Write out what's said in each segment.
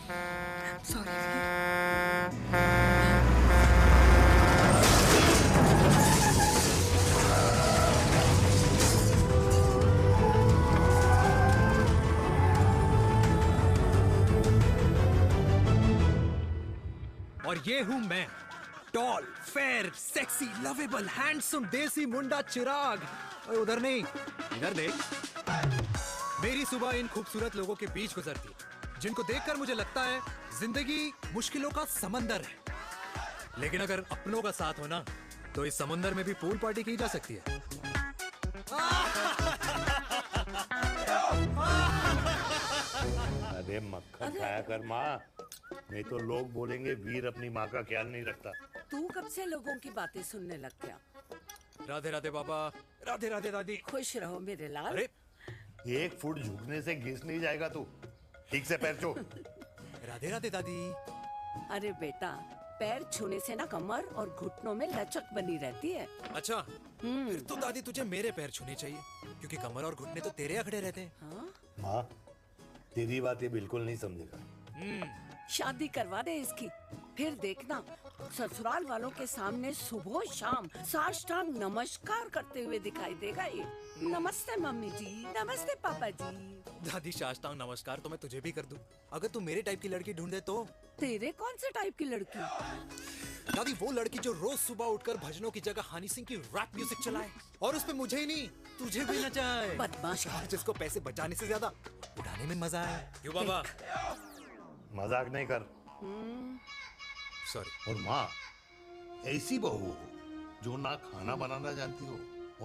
Sorry. और ये हूं मैं, tall, fair, sexy, lovable, handsome, desi मुंडा चिराग। ओए उधर नहीं, इधर देख। मेरी सुबह इन खूबसूरत लोगों के बीच गुजरती, जिनको देखकर मुझे लगता है जिंदगी मुश्किलों का समंदर है। लेकिन अगर अपनों का साथ हो ना, तो इस समंदर में भी पूल पार्टी की जा सकती है। अरे मक्खन खाया कर माँ, नहीं तो लोग बोलेंगे वीर अपनी माँ का ख्याल नहीं रखता। तू कब से लोगों की बातें सुनने लग गया? राधे राधे बाबा, राधे राधे दादी। खुश रहो मेरे लाल। अरे 1 फुट झुकने से घिस नहीं जाएगा तू, ठीक से पैर छू। राधे राधे दादी। अरे बेटा, पैर छूने से ना कमर और घुटनों में लचक बनी रहती है। अच्छा, फिर तो दादी तुझे मेरे पैर छूने चाहिए, क्योंकि कमर और घुटने तो तेरे अखड़े रहते हैं। हाँ? माँ, तेरी बात ये बिल्कुल नहीं समझेगा। शादी करवा दे इसकी, फिर देखना ससुराल वालों के सामने सुबह शाम साष्टांग नमस्कार करते हुए दिखाई देगा ये। नमस्ते मम्मी जी, नमस्ते पापा जी। दादी साष्टांग नमस्कार तो मैं तुझे भी कर दूं, अगर तू मेरे टाइप की लड़की ढूंढे तो। तेरे कौन से टाइप की लड़की? दादी वो लड़की जो रोज सुबह उठकर भजनों की जगह हनी सिंह की रैप म्यूजिक चलाए, और उसपे मुझे ही नहीं तुझे भी नचाए। बदमाश। और जिसको पैसे बचाने से ज्यादा उड़ाने में मजा आए। क्यों बाबा? मजाक नहीं कर। सॉरी। और माँ, ऐसी बहू हो जो ना खाना बनाना जानती हो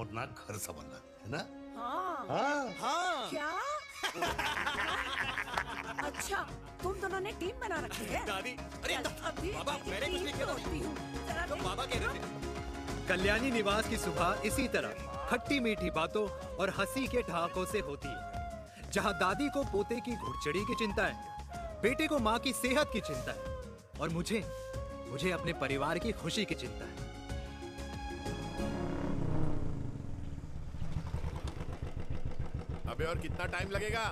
और ना घर संभालना, है ना? हाँ। हाँ हाँ क्या? अच्छा, तुम दोनों ने टीम बना रखी है? दादी, अरे अभी बाबा मैंने कुछ नहीं किया दादी। होती हूँ। जरा तो देख। बाबा कह रहे थे। कल्याणी निवास की सुबह इसी तरह खट्टी मीठी बातों और हंसी के ठहाकों से होती है, जहां दादी को पोते की घुड़चड़ी की चिंता है, बेटे को माँ की सेहत की चिंता है, और मुझे अपने परिवार की खुशी की चिंता है। अबे और कितना टाइम लगेगा?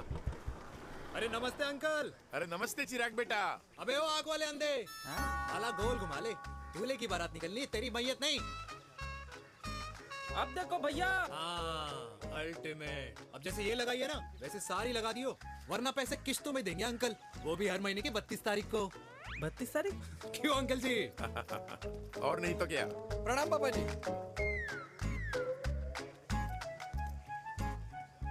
अरे नमस्ते अंकल। अरे नमस्ते चिराग बेटा। अबे ओ आग वाले अंधे, साला गोल घुमा ले, दूल्हे की बारात निकलनी, तेरी मैयत नहीं। अब देखो भैया। हाँ, अल्टीमेट। अब जैसे ये लगाई है ना, वैसे सारी लगा दियो, वरना पैसे किश्तों में देंगे अंकल, वो भी हर महीने की 32 तारीख को। 32 तारीख? क्यों अंकल जी? और नहीं तो क्या। प्रणाम पापा जी।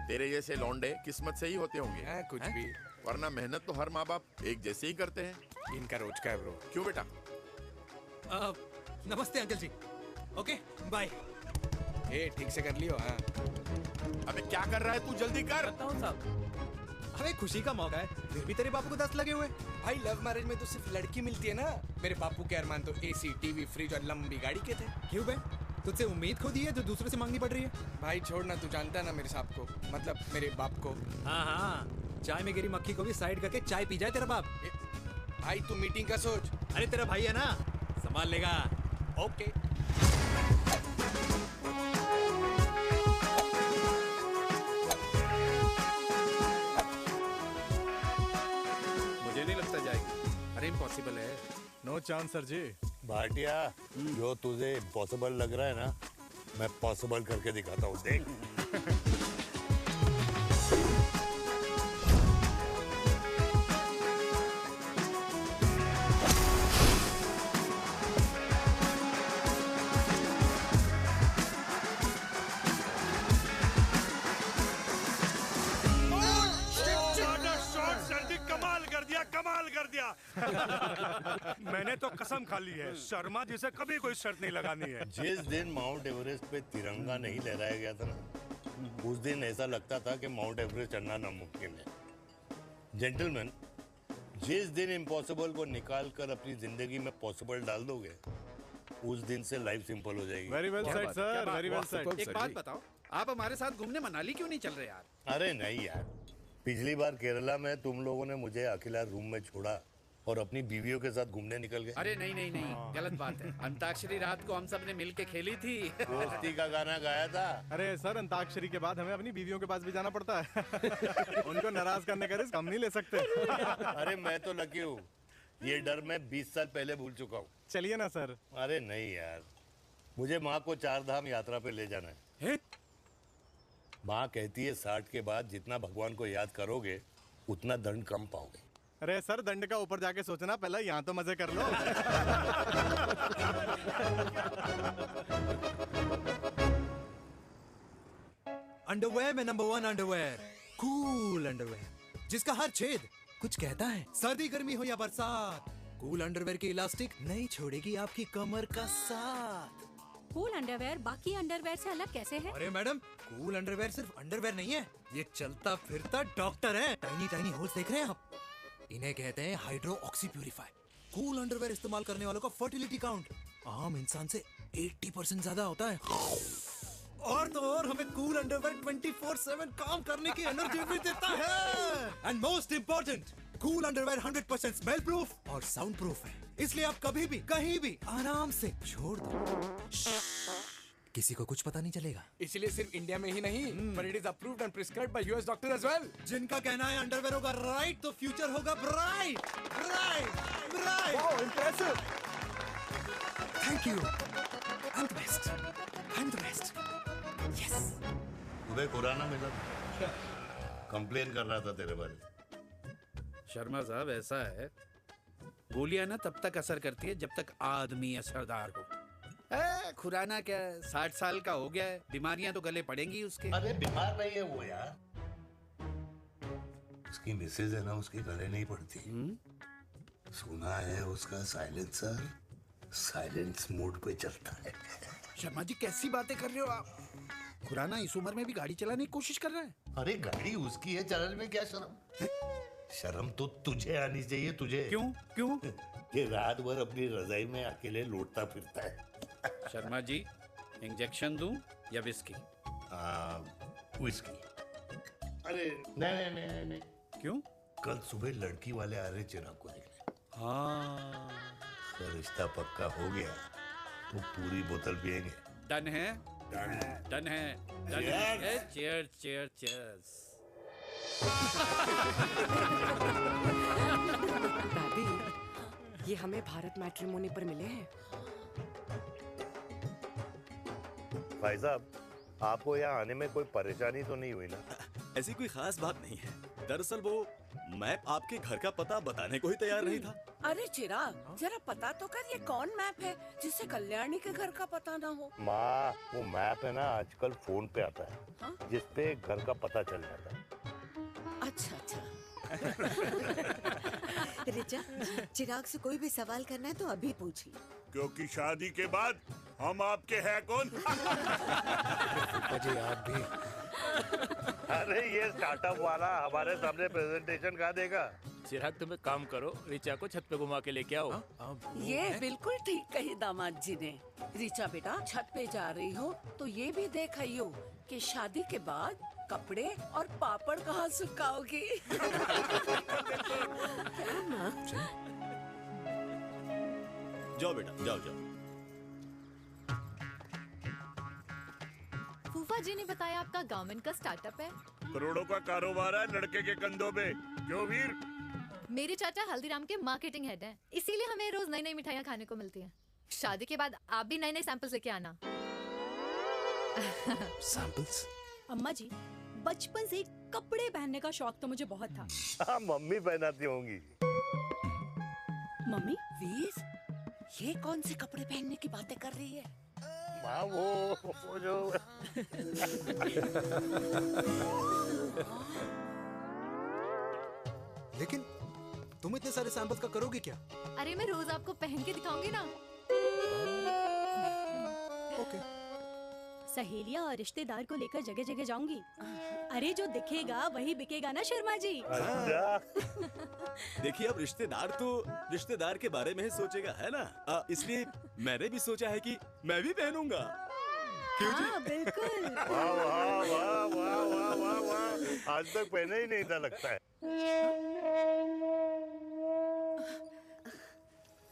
तेरे जैसे लौंडे किस्मत से ही होते होंगे। कुछ भी, वरना मेहनत तो हर माँ बाप एक जैसे ही करते हैं। इनका रोज का है ब्रो। क्यों बेटा? नमस्ते अंकल जी। Okay bye. ए ठीक से कर लियो। हाँ अबे क्या कर रहा है तू, जल्दी कर। बताओ साहब। हमें खुशी का मौका है, फिर भी तेरे बापू को 10 लगे हुए। भाई लव मैरिज में तो सिर्फ लड़की मिलती है ना। मेरे बापू के अरमान तो एसी, टीवी, फ्रिज और लंबी गाड़ी के थे। क्यों बे, तुझसे उम्मीद खो दी है जो दूसरों से मांगनी पड़ रही है? भाई छोड़ ना, तू जानता है ना मेरे साहब को, मतलब मेरे बाप को। हाँ हाँ, चाय में गिरी मक्खी को भी साइड करके चाय पी जाए तेरा बाप। भाई तू मीटिंग का सोच। अरे तेरा भाई है ना, संभाल लेगा। ओके। मुझे नहीं लगता जाएगी। अरे इम्पॉसिबल है। नो चांस सर जी। भाटिया, जो तुझे इम्पॉसिबल लग रहा है ना, मैं पॉसिबल करके दिखाता हूँ, देख। कमाल कर दिया। मैंने तो कसम खा ली है, शर्मा जी से कभी कोई शर्त नहीं लगानी है। जिस दिन माउंट एवरेस्ट पे तिरंगा नहीं लहराया गया था ना, उस दिन ऐसा लगता था कि माउंट एवरेस्ट चढ़ना नामुमकिन है। जेंटलमैन, जिस दिन इम्पॉसिबल को निकाल कर अपनी जिंदगी में पॉसिबल डाल दोगे, उस दिन से लाइफ सिंपल हो जाएगी। Very well said sir, very well said. एक बात बताओ, आप हमारे साथ घूमने मनाली क्यों नहीं चल रहे यार? अरे नहीं यार, पिछली बार केरला में तुम लोगों ने मुझे अकेला रूम में छोड़ा और अपनी बीवियों के साथ घूमने निकल गए। अरे नहीं नहीं नहीं, गलत बात है। अंताक्षरी रात को हम सब ने मिल के खेली थी। दोस्ती का गाना गाया था। अरे सर, अंताक्षरी के बाद हमें अपनी बीवियों के पास भी जाना पड़ता है। उनको नाराज करने का रिस्क हम नहीं ले सकते। अरे मैं तो लकी हूँ, ये डर मैं 20 साल पहले भूल चुका हूँ। चलिए ना सर। अरे नहीं यार, मुझे माँ को 4 धाम यात्रा पे ले जाना है। माँ कहती है 60 के बाद जितना भगवान को याद करोगे उतना दंड कम पाओगे। अरे सर, दंड का ऊपर जाके सोचना, पहले यहाँ तो मजे कर लो। अंडरवेयर में नंबर 1 अंडरवेयर, कूल अंडरवेयर, जिसका हर छेद कुछ कहता है। सर्दी गर्मी हो या बरसात, कूल अंडरवेयर की इलास्टिक नहीं छोड़ेगी आपकी कमर का साथ। कूल अंडरवेयर बाकी अंडरवेयर से अलग कैसे है? अरे मैडम, कूल अंडरवेयर सिर्फ अंडरवेयर नहीं है, ये चलता फिरता डॉक्टर है। टाइनी टाइनी होल्स देख रहे हैं आप? इन्हें कहते हैं hydro oxy purifier. Cool underwear इस्तेमाल करने वालों का फर्टिलिटी काउंट आम इंसान से 80% ज्यादा होता है। और तो और हमें कूल अंडरवेयर 24/7 काम करने की एनर्जी भी देता है। And most important, cool underwear 100% smell proof और साउंड प्रूफ है, इसलिए आप कभी भी कहीं भी आराम से छोड़ दो, किसी को कुछ पता नहीं चलेगा। इसलिए सिर्फ इंडिया में ही नहीं, पर it is approved and prescribed by US doctor as well. जिनका कहना है अंडरवेयर होगा राइट तो फ्यूचर होगा bright. Bright bright. Wow, impressive. Thank you. I am the best. I am the best. Yes. तुम्हें खुराना मिला था, कंप्लेन कर रहा था तेरे बारे में। शर्मा साहब, ऐसा है, गोलियां ना तब तक असर करती है जब तक आदमी असरदार हो। खुराना क्या, 60 साल का हो गया है, बीमारियां तो गले पड़ेंगी उसके। अरे बीमार नहीं है वो यार, उसकी मिसेज है ना, उसकी गले नहीं पड़ती। सुना है उसका साइलेंसर साइलेंस मोड पे चलता है। शर्मा जी, कैसी बातें कर रहे हो आप? खुराना इस उम्र में भी गाड़ी चलाने की कोशिश कर रहा है। अरे गाड़ी उसकी है, चलाने में क्या शर्म? शर्म तो तुझे आनी चाहिए। तुझे क्यों क्यों? ये रात भर अपनी रजाई में अकेले लौटता फिरता है। शर्मा जी, इंजेक्शन दूं या विस्की? विस्की। अरे नहीं नहीं नहीं नहीं। क्यों? कल सुबह लड़की वाले आ रहे चिराग को देखने। हाँ, अगर रिश्ता पक्का हो गया तो पूरी बोतल पिएंगे। डन है। डन है। Cheers cheers cheers. दादी, ये हमें भारत मैट्रिमोनी पर मिले हैं। भाई साहब, आपको यहाँ आने में कोई परेशानी तो नहीं हुई ना? ऐसी कोई खास बात नहीं है। दरअसल वो मैप आपके घर का पता बताने को ही तैयार नहीं था। अरे चिराग, जरा पता तो कर, ये कौन मैप है जिससे कल्याणी के घर का पता ना हो? माँ, वो मैप है ना, आजकल फोन पे आता है, जिसपे घर का पता चल जाता है। अच्छा अच्छा। रिचा, चिराग से कोई भी सवाल करना है तो अभी पूछिए, क्योंकि शादी के बाद हम आपके हैं कौन? अजय आप भी। अरे ये स्टार्टअप वाला हमारे सामने प्रेजेंटेशन कहाँ देगा? चिराग, तुम एक काम करो, रिचा को छत पे घुमा के लेके आओ। ये बिल्कुल ठीक कही दामाद जी ने। रिचा बेटा, छत पे जा रही हो तो ये भी देख आइयो कि शादी के बाद कपड़े और पापड़ कहाँ सुखाओगी। जाओ बेटा, जाओ जाओ। फूफा जी ने बताया आपका गवर्नमेंट का स्टार्टअप है। करोड़ों का कारोबार है लड़के के कंधों पे। क्यों वीर? मेरे चाचा हल्दीराम के मार्केटिंग हेड हैं, इसीलिए हमें रोज नई नई मिठाइयाँ खाने को मिलती हैं। शादी के बाद आप भी नए नए सैंपल्स लेके आना। सैंपल्स? अम्मा जी, बचपन से कपड़े पहनने का शौक तो मुझे बहुत था। हाँ, मम्मी पहनाती होंगी। मम्मी? वीर, ये कौन से कपड़े पहनने की बातें कर रही है? माँ, वो जो लेकिन तुम इतने सारे सैंपल्स का करोगे क्या? अरे मैं रोज आपको पहन के दिखाऊंगी ना। ओके। सहेलियां और रिश्तेदार को लेकर जगह जगह जाऊंगी। अरे जो दिखेगा वही बिकेगा ना शर्मा जी। देखिए, अब रिश्तेदार तो रिश्तेदार के बारे में ही सोचेगा, है ना? इसलिए मैंने भी सोचा है कि मैं भी पहनूंगा। हाँ, बिल्कुल। वाह वाह वाह वाह वाह वाह वाह, आज तक पहने ही नहीं था लगता है।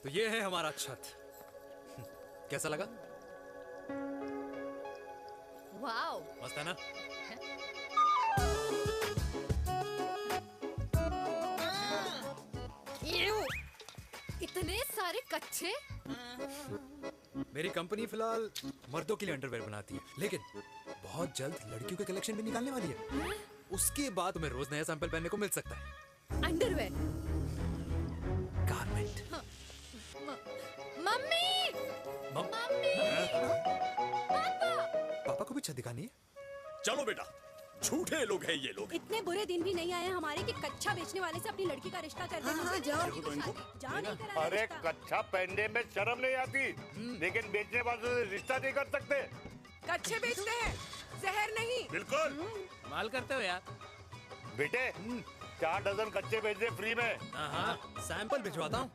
तो ये है हमारा छत। कैसा लगा? वाओ, मस्त है ना? इतने सारे कच्चे। मेरी कंपनी फिलहाल मर्दों के लिए अंडरवेयर बनाती है, लेकिन बहुत जल्द लड़कियों के कलेक्शन भी निकालने वाली है। उसके बाद तुम्हें रोज नया सैंपल पहनने को मिल सकता है। अंडरवेयर। गारमेंट। मम्मी। मम्मी। पापा को भी छत दिखानी है? चलो बेटा, झूठे लोग हैं ये लोग। इतने बुरे दिन भी नहीं आए हमारे कि कच्चा बेचने वाले से अपनी लड़की का रिश्ता कर दें। हाँ, जाओ। जाओ नहीं करा अरे रिश्ता। कच्चा पहनने में शर्म नहीं आती, लेकिन बेचने वालों से रिश्ता नहीं कर सकते। कच्चे बेचते हैं, जहर नहीं। बिल्कुल। माल करते हो यार। बेटे 4 डजन कच्चे बेच दे फ्री में। हाँ, सैंपल भिजवाता हूँ।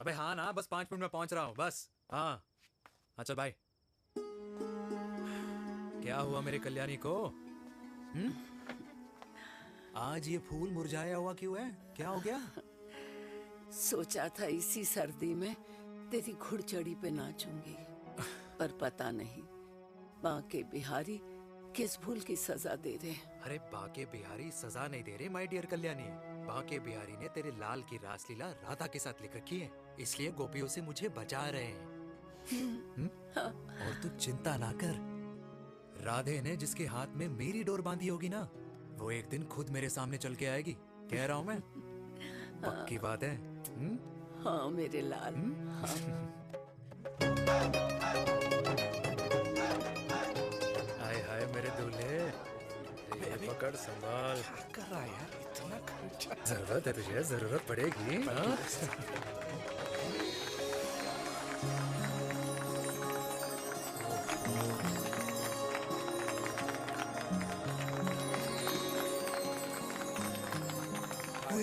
अबे हाँ ना, बस 5 मिनट में पहुंच रहा हूँ बस। हाँ चल भाई। क्या हुआ मेरे कल्याणी को? आज ये फूल मुरझाया हुआ क्यों है? क्या हो गया? सोचा था इसी सर्दी में तेरी घुड़चड़ी पे नाचूंगी, पर पता नहीं बाके बिहारी किस भूल की सजा दे रहे। अरे बाके बिहारी सजा नहीं दे रहे माय डियर कल्याणी। बाके बिहारी ने तेरे लाल की रासलीला राधा के साथ लिख रखी है, इसलिए गोपियों से मुझे बचा रहे हैं। और तू चिंता ना कर, राधे ने जिसके हाथ में मेरी डोर बांधी होगी ना, वो एक दिन खुद मेरे सामने चल के आएगी। कह रहा हूँ मैं, पक्की बात है। हाँ मेरे लाल। हाय हाय मेरे दूल्हे, ये पकड़ संभाल। क्या कर रहा है यार, इतना खर्चा। जरूरत है तुझे, जरूरत पड़ेगी। हाँ?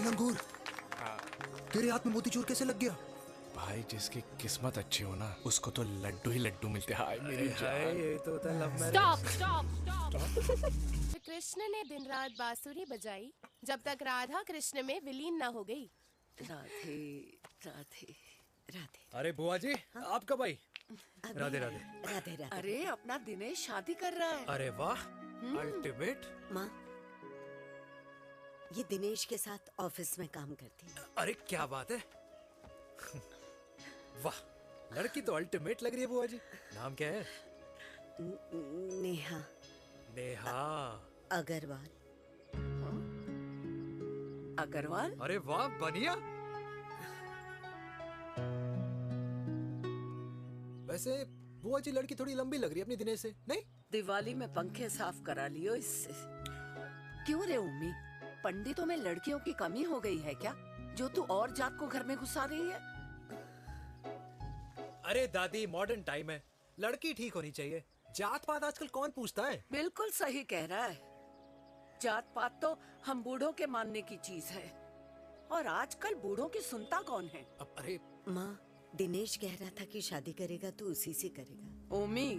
लंगूर, तेरे हाथ में मोतीचूर कैसे लग गया? भाई जिसकी किस्मत अच्छी हो ना, उसको तो लड्डू ही लड्डू मिलते हैं। हाय मेरी जान। ये तो होता है लव मैरिज। स्टॉप। कृष्ण ने दिन रात बांसुरी बजाई जब तक राधा कृष्ण में विलीन न हो गई। राधे राधे राधे। अरे बुआ जी, आप कब आई? राधे राधे। राधे राधे। अरे अपना दिनेश शादी कर रहा है। अरे वाह, अल्टीमेट। माँ, ये दिनेश के साथ ऑफिस में काम करती है। अरे क्या बात है। वाह, लड़की तो अल्टीमेट लग रही है बुआ जी। नाम क्या है? नेहा। नेहा अग्रवाल। अग्रवाल? अरे वाह, बनिया। वैसे बुआ जी लड़की थोड़ी लंबी लग रही है अपनी दिनेश से, नहीं? दिवाली में पंखे साफ करा लियो इससे। क्यों रे उम्मी, पंडितों में लड़कियों की कमी हो गई है क्या, जो तू और जात को घर में घुसा रही है? अरे दादी, मॉडर्न टाइम है, लड़की ठीक होनी चाहिए। जात पात आजकल कौन पूछता है? बिल्कुल सही कह रहा है। जात पात तो हम बूढ़ों के मानने की चीज है, और आजकल बूढ़ों की सुनता कौन है? अरे माँ, दिनेश कह रहा था कि शादी करेगा तो उसी से करेगा। ओमी,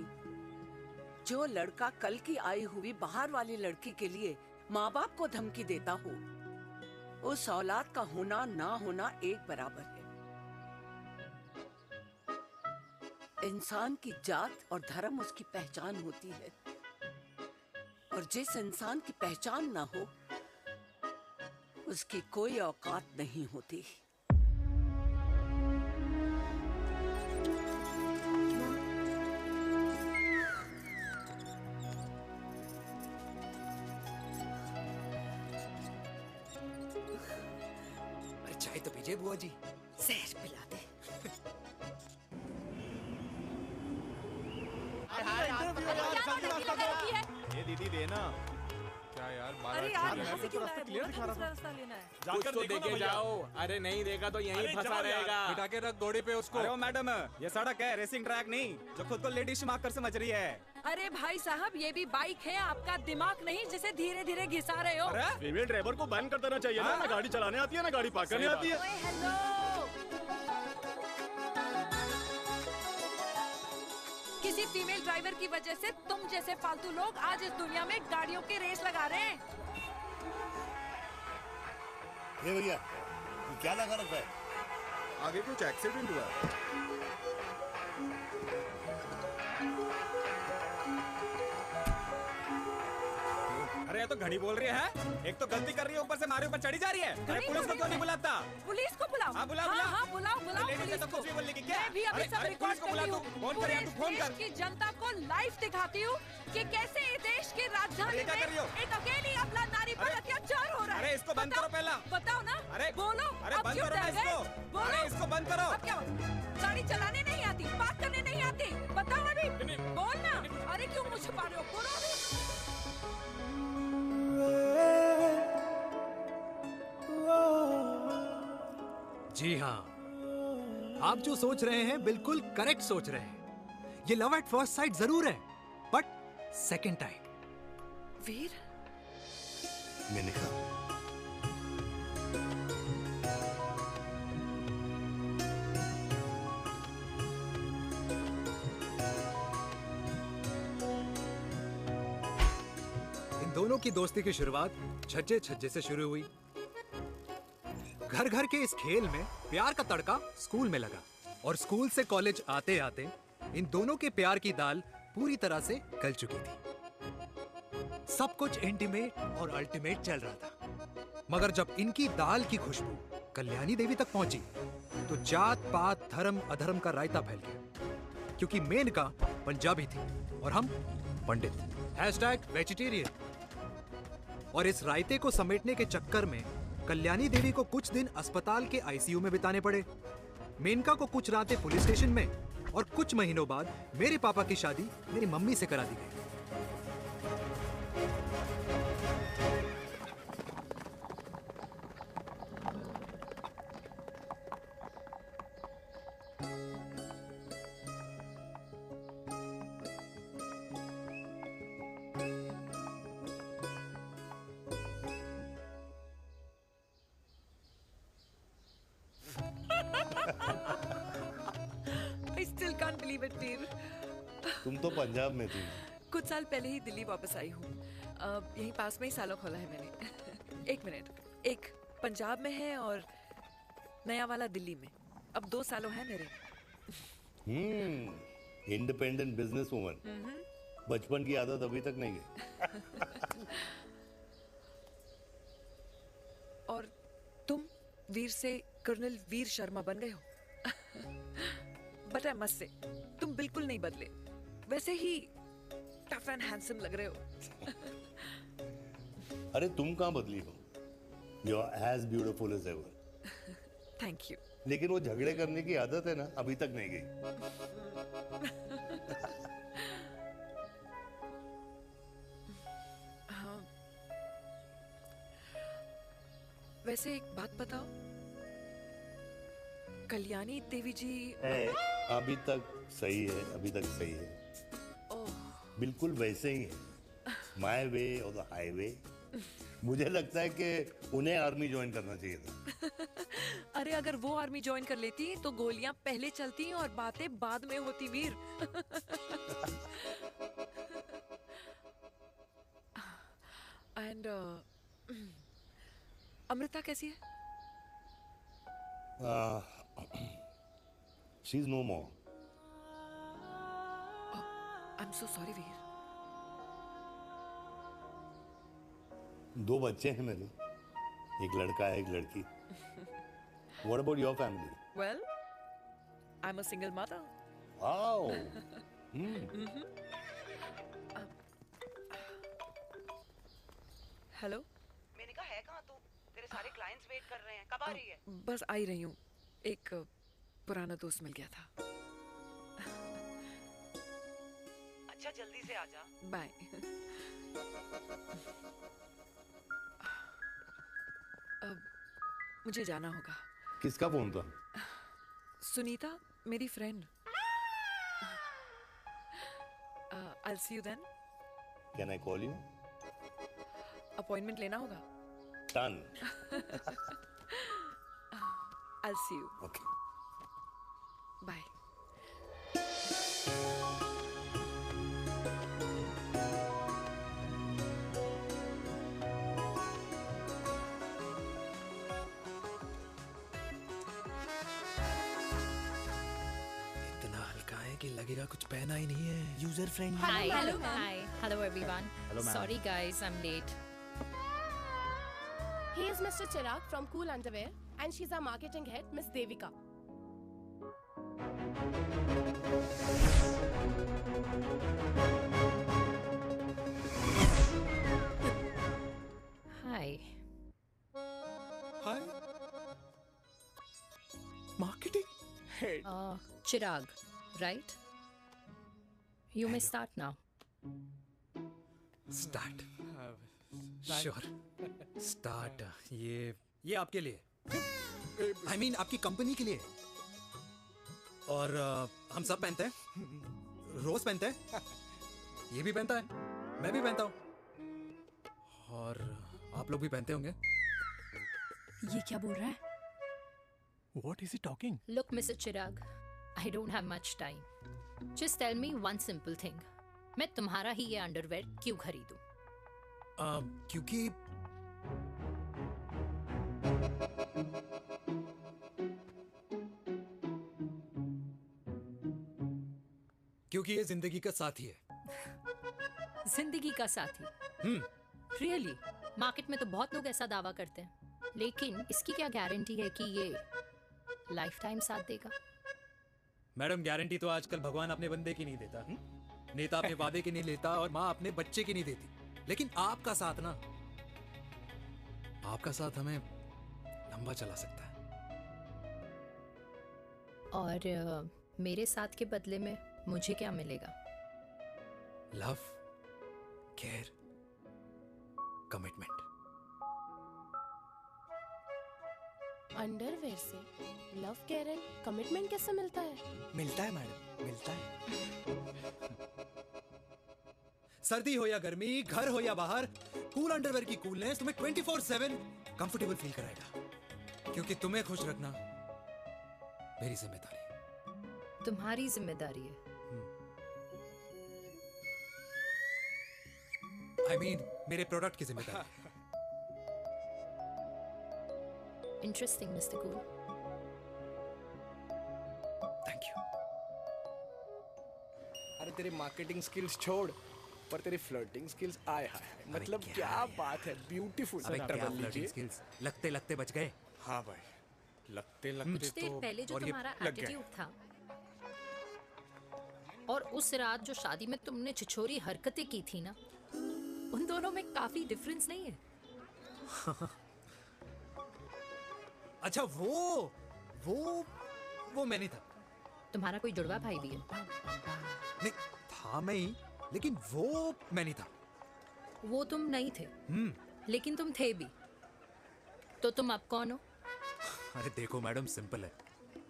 जो लड़का कल की आई हुई बाहर वाली लड़की के लिए माँ बाप को धमकी देता हो, उस औलाद का होना ना होना एक बराबर है। इंसान की जात और धर्म उसकी पहचान होती है, और जिस इंसान की पहचान ना हो, उसकी कोई औकात नहीं होती। अरे चाय तो पीजिए बुआ जी। जहर पिला दे। ये दीदी देना। क्या यार, अरे यार, यहाँ से क्यों लाए? बोला था दूसरा रास्ता लेना है। जाकर तो देखे जाओ। अरे नहीं देखा तो यहीं फंसा रहेगा। बिठा के रख घोड़े पे उसको। अरे मैडम, ये सड़क है, रेसिंग ट्रैक नहीं जो खुद को लेडी शिमाकर समझ रही है। अरे भाई साहब, ये भी बाइक है, आपका दिमाग नहीं जिसे धीरे धीरे घिसा रहे हो। फीमेल ड्राइवर को बैन कर देना चाहिए ना गाड़ी चलाने आती है ना गाड़ी पार्क करने आती है। हेलो, किसी फीमेल ड्राइवर की वजह से तुम जैसे फालतू लोग आज इस दुनिया में गाड़ियों की रेस लगा रहे हैं। ये भैया, क्या लगा रखा है? आगे कुछ एक्सीडेंट हुआ है। अरे ये तो घड़ी बोल रही है। एक तो गलती कर रही है, ऊपर से हमारे ऊपर चढ़ी जा रही है। अरे पुलिस को क्यों नहीं बुलाता? पुलिस को बुलाओ। हाँ बुलाओ हाँ, हाँ, बुलाओ बुलाओ लेडीज पुलिस तो को। कुछ भी बोलने की क्या? मैं भी अभी अरे, सब अरे, रिकॉर्ड पुलिस को कर बुला रही तू। हूँ। फोन कर यार, तू फोन पूरे कर। देश की जनता को लाइव दिखाती हूँ कि कैसे इस देश की राजधानी अरे, क्या कर रही हो? में एक अकेली अबला नारी पर अत्याचार हो रहा है। अरे, इसको बंद करो पहला। बताओ ना। अरे, बोलो। अरे, अब बंद क्यों करो ना डर गए? इसको। बोलो। अरे, इसको बंद करो। अब क्या गाड़ी चलाने नहीं आती, बात करने नहीं आती, बताओ अभी। बोल ना। अरे क्यों मुझे छुपा रहे हो? बोलो अभी। जी हाँ, आप जो सोच रहे हैं बिल्कुल करेक्ट सोच रहे हैं। ये लव एट फर्स्ट साइट जरूर है, बट सेकंड टाइम। वीर, मेनका, इन दोनों की दोस्ती की शुरुआत छज्जे छज्जे से शुरू हुई। घर घर के इस खेल में प्यार का तड़का स्कूल में लगा, और स्कूल से कॉलेज आते आते इन दोनों के प्यार की दाल पूरी तरह से गल चुकी थी। सब कुछ इंटीमेट और अल्टीमेट चल रहा था, मगर जब इनकी दाल की खुशबू कल्याणी देवी तक पहुंची तो जात पात धर्म अधर्म का रायता फैल गया, क्योंकि मेनका पंजाबी थी और हम पंडित। #वेजिटेरियन। और इस रायते को समेटने के चक्कर में कल्याणी देवी को कुछ दिन अस्पताल के आईसीयू में बिताने पड़े, मेनका को कुछ रातें पुलिस स्टेशन में, और कुछ महीनों बाद मेरे पापा की शादी मेरी मम्मी से करा दी गई। I still can't believe it, वीर। तुम तो पंजाब में थी। कुछ साल पहले ही दिल्ली वापस आई हूँ। यहीं पास में ही सालों खोला है मैंने। एक मिनट, एक पंजाब में है और नया वाला दिल्ली में। अब 2 सालों है मेरे। Independent business woman. बचपन की आदत अभी तक नहीं गई। और तुम वीर से कर्नल वीर शर्मा बन गए हो। बट आई मस्ट से, तुम बिल्कुल नहीं बदले, वैसे ही टफ एंड हैंडसम लग रहे हो। अरे तुम कहाँ बदली हो? You are as beautiful as ever. Thank you. लेकिन वो झगड़े करने की आदत है ना, अभी तक नहीं गई। हाँ। वैसे एक बात बताओ, कल्याणी देवी जी अभी तक सही है, अभी तक सही है। बिल्कुल वैसे ही है, माय वे और द हाईवे। मुझे लगता है कि उन्हें आर्मी ज्वाइन करना चाहिए था। अरे अगर वो आर्मी ज्वाइन कर लेती तो गोलियां पहले चलती और बातें बाद में होती, वीर। एंड अमृता कैसी है? She is no more. I am so sorry Veer. 2 बच्चे हैं मेरे, एक लड़का है, एक लड़की। What about your family? Well, I'm a single mother. Wow. Hello. Menka है कहाँ तू? तेरे सारे क्लाइंट्स वेट कर रहे हैं, कब आ रही है? बस आ ही रही हूँ, एक पुराना दोस्त मिल गया था। अच्छा जल्दी से आ जा। बाय। अब मुझे जाना होगा। किसका फोन था? सुनीता, मेरी friend. I'll see you then. Can I call you? Appointment लेना होगा। Done. I'll see you. Okay. Bye. कि लगेगा कुछ पहना ही नहीं है। User friendly. Hi. Hello, ma'am. Hi. Hello, everyone. Hello, ma'am. Sorry, guys, I'm late. He is Mr. Chirag from Cool Underwear, and she's our marketing head, Miss Devika. Hi. Hi. Marketing head. Chirag, right? You may start now. Start. Sure. Start. ये आपके लिए। I mean आपकी company के लिए। और हम सब पहनते हैं। रोज पहनते हैं। ये भी पहनता है। मैं भी पहनता हूँ। और आप लोग भी पहनते होंगे। ये क्या बोल रहा है? What is he talking? Look, Mr. Chirag, I don't have much time. Just tell me one simple thing. मैं तुम्हारा ही ये अंडरवेयर क्यों खरीदूं? क्योंकि ये जिंदगी का साथी है। जिंदगी का साथी? Really? मार्केट में तो बहुत लोग ऐसा दावा करते हैं, लेकिन इसकी क्या गारंटी है कि ये लाइफ टाइम साथ देगा? मैडम, गारंटी तो आजकल भगवान अपने बंदे की नहीं देता। नेता अपने वादे की नहीं लेता और माँ अपने बच्चे की नहीं देती। लेकिन आपका साथ ना, आपका साथ हमें लंबा चला सकता है। और मेरे साथ के बदले में मुझे क्या मिलेगा? Love, care, commitment. अंडरवेयर से लव, केयर एंड कमिटमेंट कैसे मिलता है? मिलता है मैडम, मिलता है। सर्दी हो या गर्मी, घर हो या बाहर, कूल अंडरवेयर की कूलनेस तुम्हें 24/7 कंफर्टेबल फील कराएगा। क्योंकि तुम्हें खुश रखना मेरी जिम्मेदारी है। तुम्हारी जिम्मेदारी है? I mean, मेरे प्रोडक्ट की जिम्मेदारी है। Interesting, Mr. Cool. Thank you. अरे तेरे मार्केटिंग स्किल्स छोड़, पर तेरी फ्लर्टिंग स्किल्स आए हाय। मतलब क्या बात है, ब्यूटीफुल। स्किल्स लगते लगते बच गए। हाँ भाई, लगते कुछ लगते देर तो पहले जो और ये तुम्हारा लग गया। एटीट्यूड था, और उस रात जो शादी में तुमने छिछोरी हरकतें की थी ना, उन दोनों में काफी डिफरेंस नहीं है? अच्छा, वो मैं नहीं था। तुम्हारा कोई जुड़वा भाई भी है? नहीं था मैं ही, लेकिन वो मैं नहीं था। वो तुम नहीं थे, लेकिन तुम थे भी। तो तुम अब कौन हो? अरे देखो मैडम, सिंपल है।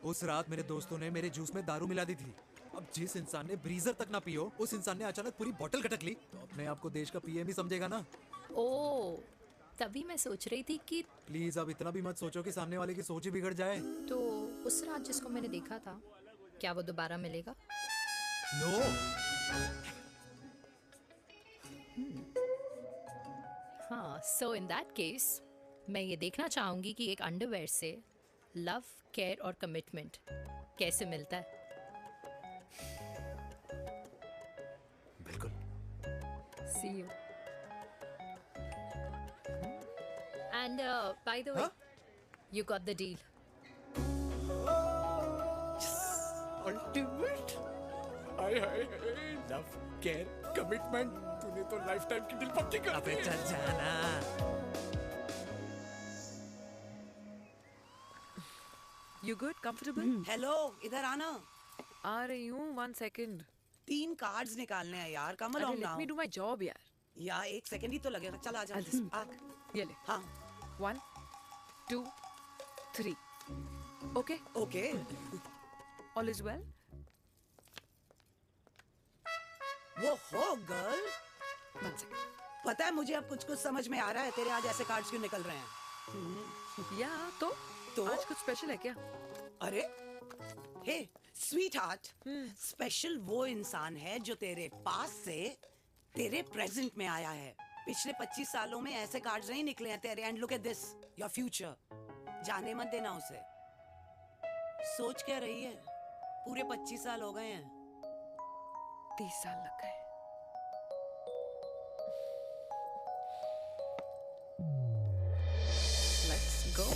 उस रात मेरे दोस्तों ने मेरे जूस में दारू मिला दी थी। अब जिस इंसान ने ब्रीजर तक ना पियो, उस इंसान ने अचानक पूरी बोतल खटक ली, तो अपने आप को देश का पीएम ही समझेगा ना। ओ, तभी मैं सोच रही थी कि प्लीज अब इतना भी मत सोचो कि सामने वाले की सोच ही बिगड़ जाए। तो उस रात जिसको मैंने देखा था, क्या वो दोबारा मिलेगा? नो। हाँ, सो इन दैट केस मैं ये देखना चाहूंगी कि एक अंडरवेयर से लव, केयर और कमिटमेंट कैसे मिलता है। बिल्कुल। See you. And by the way, you got the deal. Ultimate. Hi hi hi, love, care, commitment. तूने तो लाइफ टाइम की डील पक्की कर दी है। चल जाना। You good? Comfortable? हेलो, इधर आना। आ रही हूँ, 1 second. 3 कार्ड्स निकालने हैं यार, कम अरे, along let now। me do my job यार। यार 1 सेकंड ही तो लगेगा। चल आजा। आ। ये ले। हाँ। 1, 2, 3. Okay? Okay. All is well? वो हो गर्ल। 1 second. पता है मुझे अब कुछ समझ में आ रहा है, तेरे आज ऐसे कार्ड्स क्यों निकल रहे हैं। या तो आज कुछ स्पेशल है क्या? अरे हे स्वीट हार्ट, स्पेशल वो इंसान है जो तेरे पास से तेरे प्रेजेंट में आया है। पिछले 25 सालों में ऐसे कार्ड्स नहीं निकले हैं तेरे। And look at this, your future. जाने मत देना उसे। सोच क्या रही है, पूरे 25 साल हो गए हैं, 30 साल लग गए। Let's go.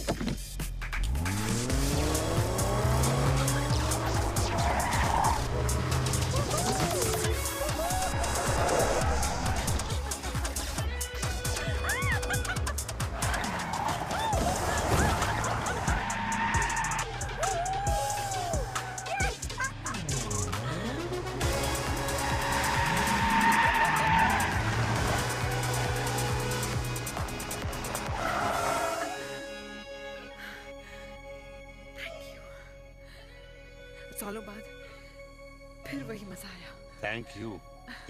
सालों बाद फिर वही मजा आया। Thank you.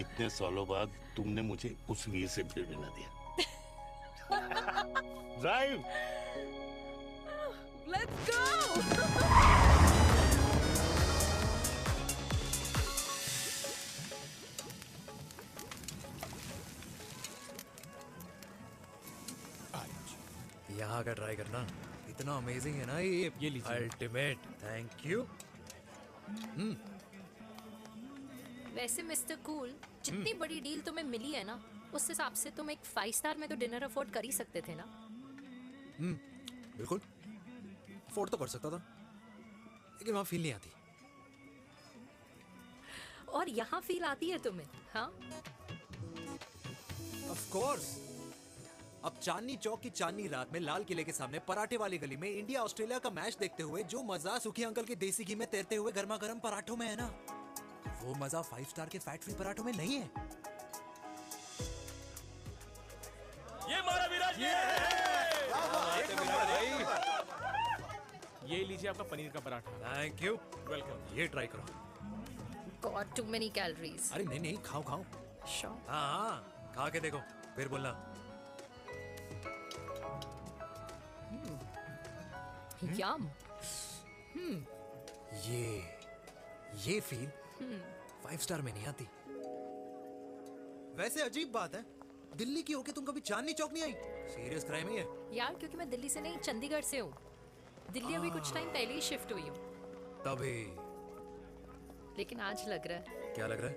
इतने सालों बाद तुमने मुझे उस वीर से फिर मिला दिया। ड्राइव। Let's go. यहाँ का ट्राई करना, इतना अमेजिंग है ना ये लीजिए अल्टीमेट। Thank you. वैसे मिस्टर कूल, जितनी बड़ी डील तुम्हें मिली है ना, उस हिसाब से तुम एक 5 स्टार में तो डिनर अफोर्ड कर ही सकते थे ना। बिल्कुल अफोर्ड तो कर सकता था, लेकिन वहाँ फील नहीं आती। और यहाँ फील आती है तुम्हें? हाँ, ऑफ कोर्स। अब चांदनी चौक की चांदनी रात में लाल किले के सामने पराठे वाली गली में इंडिया ऑस्ट्रेलिया का मैच देखते हुए जो मजा सुखी अंकल के देसी घी में तैरते हुए गर्मा गर्म पराठों में है ना, वो मजा 5 स्टार के फैट फ्री पराठों में नहीं है। ये मारा विराज। ये लीजिए आपका पनीर का पराठा। Thank you. वेलकम। ये ट्राई करो। God too many calories. अरे नहीं नहीं, खाओ खाओ। श्योर। हाँ, खा के देखो फिर बोलना। यम। ये फील 5 स्टार में नहीं आती। वैसे अजीब बात है, दिल्ली की होके तुम कभी चांदनी चौक नहीं आई? सीरियस क्राइम है ये। यार क्योंकि मैं दिल्ली से नहीं, चंडीगढ़ से हूँ। दिल्ली अभी कुछ टाइम पहले ही शिफ्ट हुई हूँ। तभी। लेकिन आज लग रहा है। क्या लग रहा है?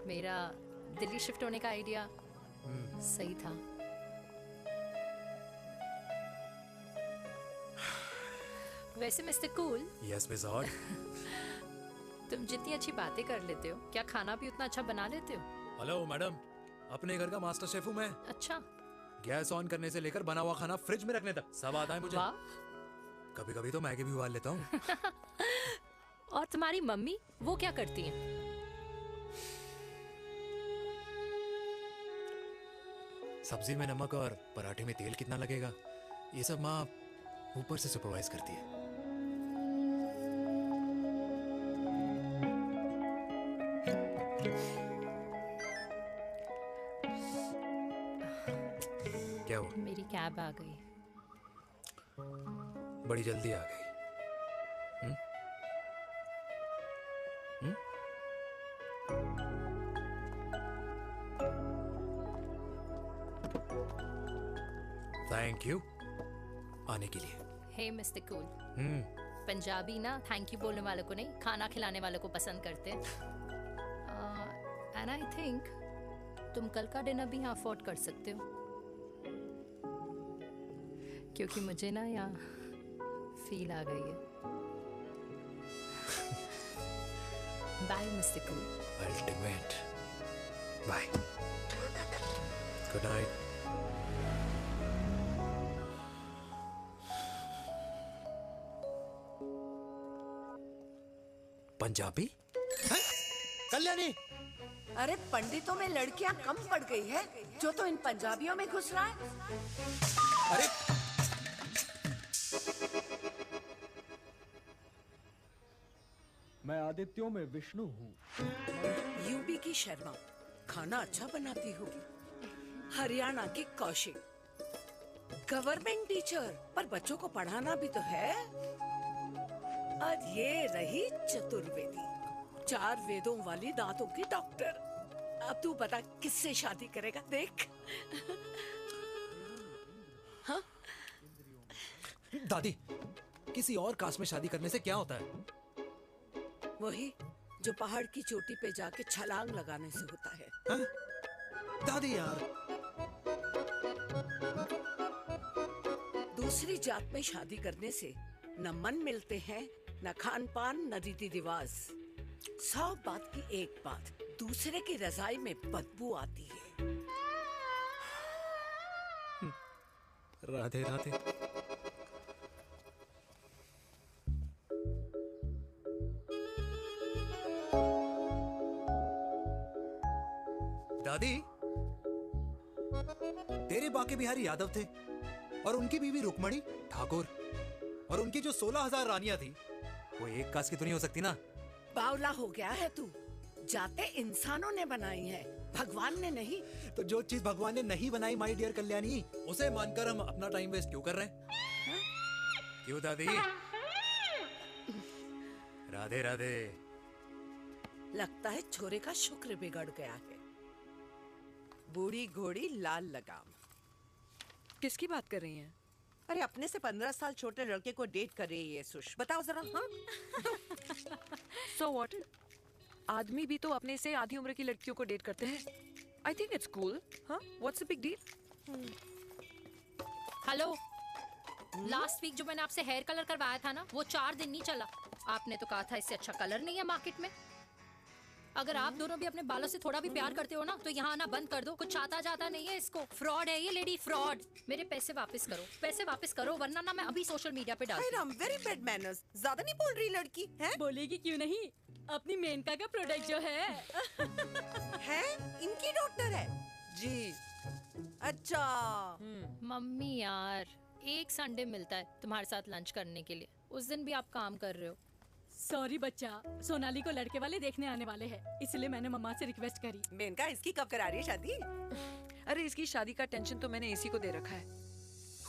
मेरा दिल्ली शिफ्ट होने का आइडिया सही था। वैसे mister cool. Yes miss hot. तुम जितनी अच्छी बातें कर लेते हो, क्या खाना भी उतना अच्छा बना लेते हो? हेलो मैडम, अपने घर का मास्टर शेफ हूँ मैं। अच्छा। गैस ऑन करने से लेकर बना हुआ खाना फ्रिज में रखने तक सब आता है मुझे। कभी कभी तो मैगी भी उबाल लेता हूँ। और तुम्हारी मम्मी वो क्या करती हैं? सब्जी में नमक और पराठे में तेल कितना लगेगा, ये सब माँ ऊपर से सुपरवाइज करती है। क्या हुआ? मेरी कैब आ गई। बड़ी जल्दी आ गई। थैंक यू आने के लिए। हे मिस्टर कूल, पंजाबी ना थैंक यू बोलने वालों को नहीं, खाना खिलाने वालों को पसंद करते हैं। एंड आई थिंक तुम कल का डिनर भी यहाँ अफोर्ड कर सकते हो, क्योंकि मुझे ना यहाँ फील आ गई है। Bye mister cool. Ultimate. Bye. Good night. Punjabi? Kalyani. अरे पंडितों में लड़कियां कम पड़ गई है जो तो इन पंजाबियों में घुस रहा है। अरे मैं आदित्यों में विष्णु हूँ। यूपी की शर्मा खाना अच्छा बनाती होगी। हरियाणा की कौशिक गवर्नमेंट टीचर, पर बच्चों को पढ़ाना भी तो है। और ये रही चतुर्वेदी, 4 वेदों वाली दांतों की डॉक्टर। अब तू बता किससे शादी करेगा? देख। हाँ? दादी, किसी और कास्ट में शादी करने से क्या होता है? वही जो पहाड़ की चोटी पे जाके छलांग लगाने से होता है। दादी यार, दूसरी जात में शादी करने से न मन मिलते हैं, न खान पान, न रीति रिवाज। 100 बात की एक बात, दूसरे की रजाई में बदबू आती है। राधे राधे। दादी, तेरे बाके बिहारी यादव थे और उनकी बीवी रुक्मणी ठाकुर, और उनकी जो 16,000 रानियां थी वो एक कास्ट की तो नहीं हो सकती ना। बावला हो गया है तू। जाते इंसानों ने बनाई है, भगवान ने नहीं। तो जो चीज भगवान ने नहीं बनाई माय डियर कल्याणी, उसे मानकर हम अपना टाइम वेस्ट क्यों कर रहे हैं? क्यों दादी? राधे राधे। लगता है छोरे का शुक्र बिगड़ गया है। बूढ़ी घोड़ी लाल लगाम। किसकी बात कर रही हैं? अरे अपने से 15 साल छोटे लड़के को डेट कर रही है सुश। बताओ जरा। हाँ So what? आदमी भी तो अपने से आधी उम्र की लड़कियों को डेट करते हैं। I think it's cool. हाँ? What's the big deal? Hello, last week जो मैंने आपसे हेयर कलर करवाया था ना, वो 4 दिन नहीं चला। आपने तो कहा था इससे अच्छा कलर नहीं है मार्केट में। अगर आप दोनों भी अपने बालों से थोड़ा भी प्यार करते हो ना, तो यहाँ आना बंद कर दो। कुछ आता जाता नहीं है इसको। फ्रॉड है ये लेडी, फ्रॉड। मेरे पैसे वापस करो, पैसे वापस करो, वरना ना मैं अभी सोशल मीडिया पे डाल। Very bad manners. ज्यादा नहीं बोल रही लड़की है? बोलेगी क्यों नहीं? अपनी मेनका का प्रोडक्ट जो है इनकी डॉक्टर है जी। अच्छा मम्मी यार, एक संडे मिलता है तुम्हारे साथ लंच करने के लिए, उस दिन भी आप काम कर रहे हो। सॉरी बच्चा, सोनाली को लड़के वाले देखने आने वाले हैं, इसलिए मैंने मम्मा से रिक्वेस्ट करी। मेनका, इसकी कब करा रही है शादी? अरे इसकी शादी का टेंशन तो मैंने इसी को दे रखा है।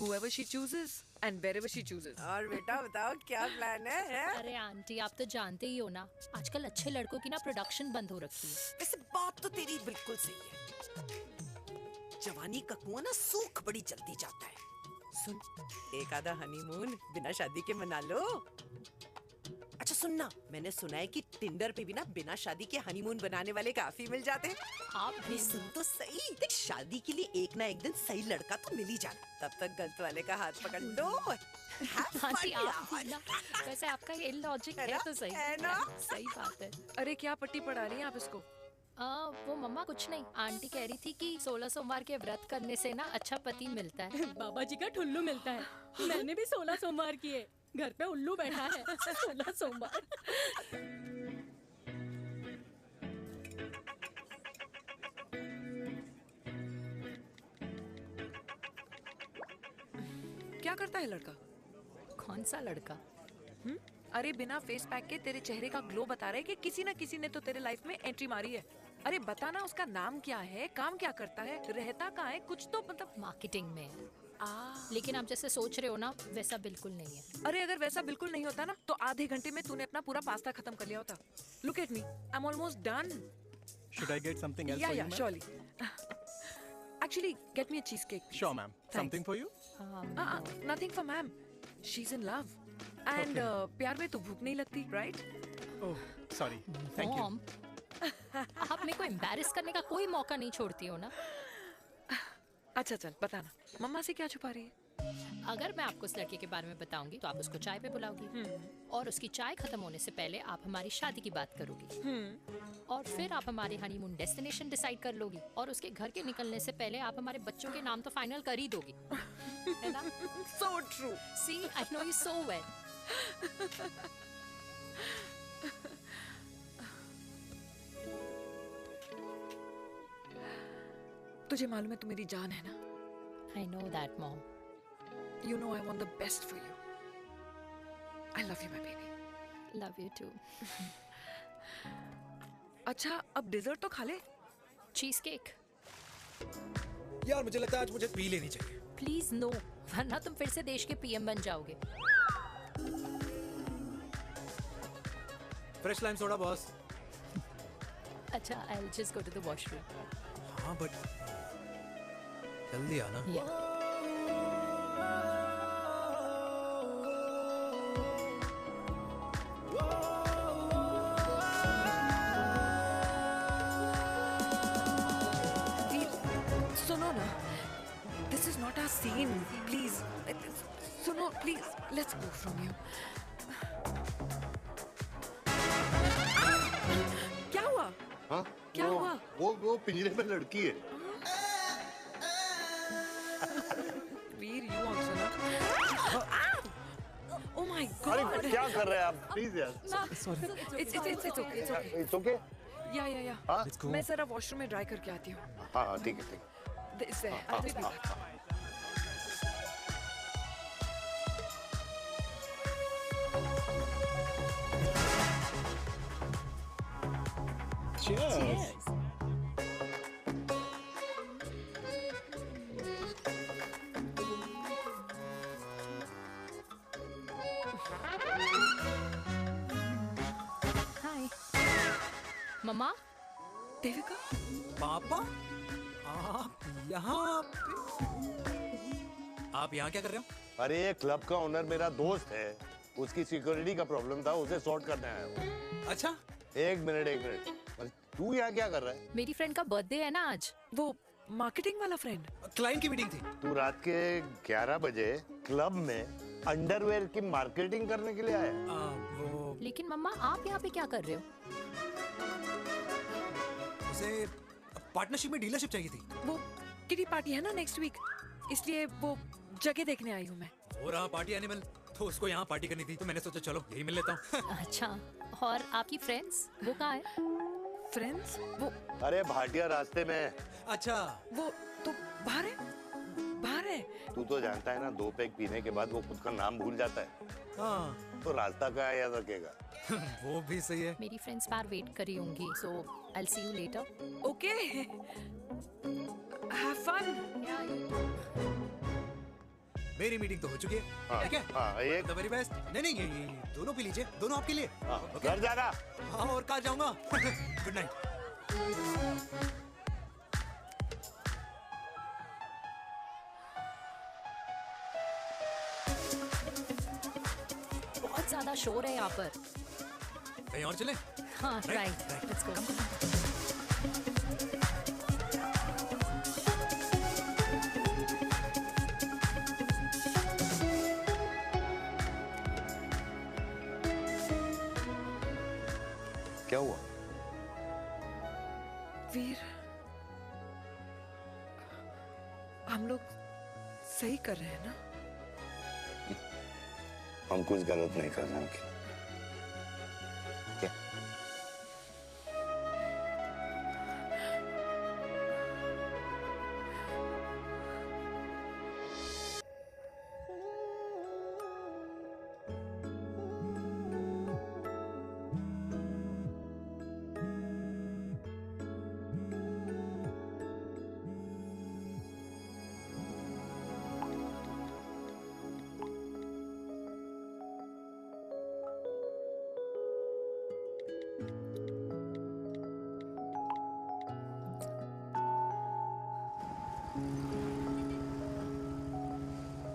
Whoever she chooses and wherever she chooses. और बेटा बताओ क्या प्लान है? अरे आंटी, आप तो जानते ही हो ना, आजकल अच्छे लड़कों की ना प्रोडक्शन बंद हो रखी है। वैसे बात तो तेरी बिल्कुल सही है। जवानी का कुआं ना सूख बड़ी जल्दी जाता है। सुन, एक आधा हनीमून बिना शादी के मना लो। अच्छा सुनना, मैंने सुना है कि टिंडर पे भी ना बिना शादी के हनीमून बनाने वाले काफी मिल जाते हैं। आप भी सुन तो सही, देख शादी के लिए एक ना एक दिन सही लड़का तो मिल ही जाना। तब तक गलत वाले का हाथ पकड़ लो। आंटी आप भी ना, वैसे आपका ये लॉजिक है तो सही है ना? सही बात है। अरे क्या पट्टी पढ़ा रही हैं आप इसको? वो मम्मा कुछ नहीं, आंटी कह रही थी कि 16 सोमवार के व्रत करने से ना अच्छा पति मिलता है। बाबा जी का ठुल्लू मिलता है। मैंने भी 16 सोमवार किए, घर पे उल्लू बैठा है। 16 सोमवार। क्या करता है लड़का? कौन सा लड़का? अरे बिना फेस पैक के तेरे चेहरे का ग्लो बता रहा है कि किसी ना किसी ने तो तेरे लाइफ में एंट्री मारी है। अरे बता ना, उसका नाम क्या है, काम क्या करता है, रहता कहाँ है, कुछ तो मतलब। मार्केटिंग में। लेकिन आप जैसे सोच रहे हो ना, वैसा बिल्कुल नहीं है। अरे अगर वैसा बिल्कुल नहीं होता ना, तो आधे घंटे में तूने अपना पूरा पास्ता खत्म कर लिया होता। Look at me, I am almost done. Should I get something else Yeah, for yeah, you, ma'am? surely. Actually, get me a cheesecake. Sure, ma'am. Something for you? Nothing for ma'am. She's in love. And प्यार में तो भूख नहीं लगती, right? Oh, sorry. Thank you. Mom, आप मेरे को embarrass करने का कोई मौका नहीं छोड़ती हो ना। अच्छा चल बताना, मम्मा से क्या छुपा रही है? अगर मैं आपको उस लड़के के बारे में बताऊंगी तो आप उसको चाय पे बुलाओगी, और उसकी चाय खत्म होने से पहले आप हमारी शादी की बात करोगी, और फिर आप हमारे हनीमून डेस्टिनेशन डिसाइड कर लोगी, और उसके घर के निकलने से पहले आप हमारे बच्चों के नाम तो फाइनल कर ही दोगी, है ना? So true. See, I know you so well. तुझे मालूम है तू मेरी जान है ना? I know that, Mom. You know I want the best for you. I love you, my baby. Love you too. अच्छा, अब डिजर्ट तो खा ले। Cheese cake. यार मुझे लगता है आज मुझे पी लेनी चाहिए। प्लीज नो, वरना तुम फिर से देश के पीएम बन जाओगे। Fresh lime soda boss. अच्छा, I'll just go to the washroom. हाँ बट जल्दी आना। Yeah. प्लीज सुनो please let's go from here. क्या हुआ? हाँ? क्या हुआ? वो पिंजरे में लड़की है। वीर यू आल्सो ना। Oh my God! अरे क्या कर रहे हैं आप? प्लीज यार। Sorry. It's okay. It's okay. It's okay? Yeah. हाँ? मैं जरा वॉशरूम में ड्राई करके आती हूँ। हाँ ठीक है। It's there. I'll just be back. Cheers. हाय मम्मा। देविका। पापा आप यहाँ आप यहाँ क्या कर रहे हो? अरे ये क्लब का ओनर मेरा दोस्त है, उसकी सिक्योरिटी का प्रॉब्लम था, उसे सॉर्ट करने आया हूँ। अच्छा। एक मिनट। अरे तू यहाँ क्या कर रहा है? मेरी फ्रेंड का बर्थडे है ना आज। वो मार्केटिंग वाला फ्रेंड। क्लाइंट की मीटिंग थी। तू रात के 11 बजे क्लब में अंडरवेयर की मार्केटिंग करने के लिए आया? लेकिन मम्मा आप यहाँ पे क्या कर रहे हो? उसे पार्टनरशिप में डीलरशिप चाहिए थी। वो किटी पार्टी है ना नेक्स्ट वीक, इसलिए वो जगह देखने आई हूँ मैं। हो रहा पार्टी एनिमल, तो उसको यहाँ पार्टी करनी थी, तो मैंने सोचा चलो यही मिल लेता हूँ। अच्छा, और आपकी फ्रेंड्स वो कहाँ है? फ्रेंड्स वो अरे भाटिया रास्ते में। अच्छा वो तो बाहर है। तू तो जानता है ना, 2 पैक पीने के बाद वो खुद का नाम भूल जाता है। हाँ। तो रास्ता कहाँ याद रखेगा? वो भी सही है। मेरी फ्रेंड्स बाहर वेट कर रही होंगी, so I will see you later. Okay, have fun. मेरी मीटिंग तो हो चुकी है। हाँ, ठीक है। हाँ, एक द वेरी बेस्ट। नहीं ये दोनों पी लीजिए, दोनों आपके लिए। घर जाना। हाँ, और कहाँ जाऊंगा? Good night. बहुत ज्यादा शोर है यहाँ पर। कहीं और चले? हाँ राइट, लेट्स गो। क्या हुआ? वीर, हम लोग सही कर रहे हैं ना? हम कुछ गलत नहीं कर रहे हैं। क्या?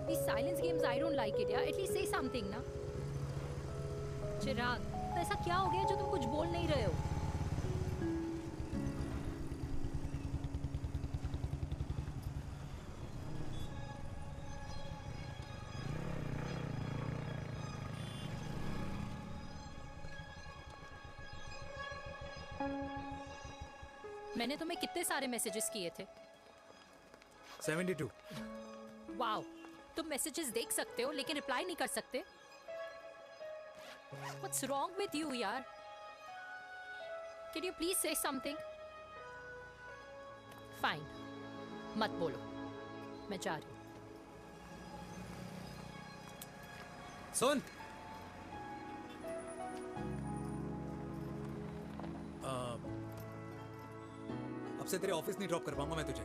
These silence games, I don't like it. Yeah, at least say something, ना? चिराग, तो ऐसा क्या हो गया जो तुम कुछ बोल नहीं रहे हो? मैंने तुम्हें कितने सारे मैसेजेस किए थे? 72। वाओ, तुम मैसेजेस देख सकते हो लेकिन रिप्लाई नहीं कर सकते? What's wrong with you, यार? Can you please say something? Fine, मत बोलो, मैं जा रही हूँ। सुन, अब से तेरे ऑफिस नहीं ड्रॉप कर पाऊंगा मैं तुझे।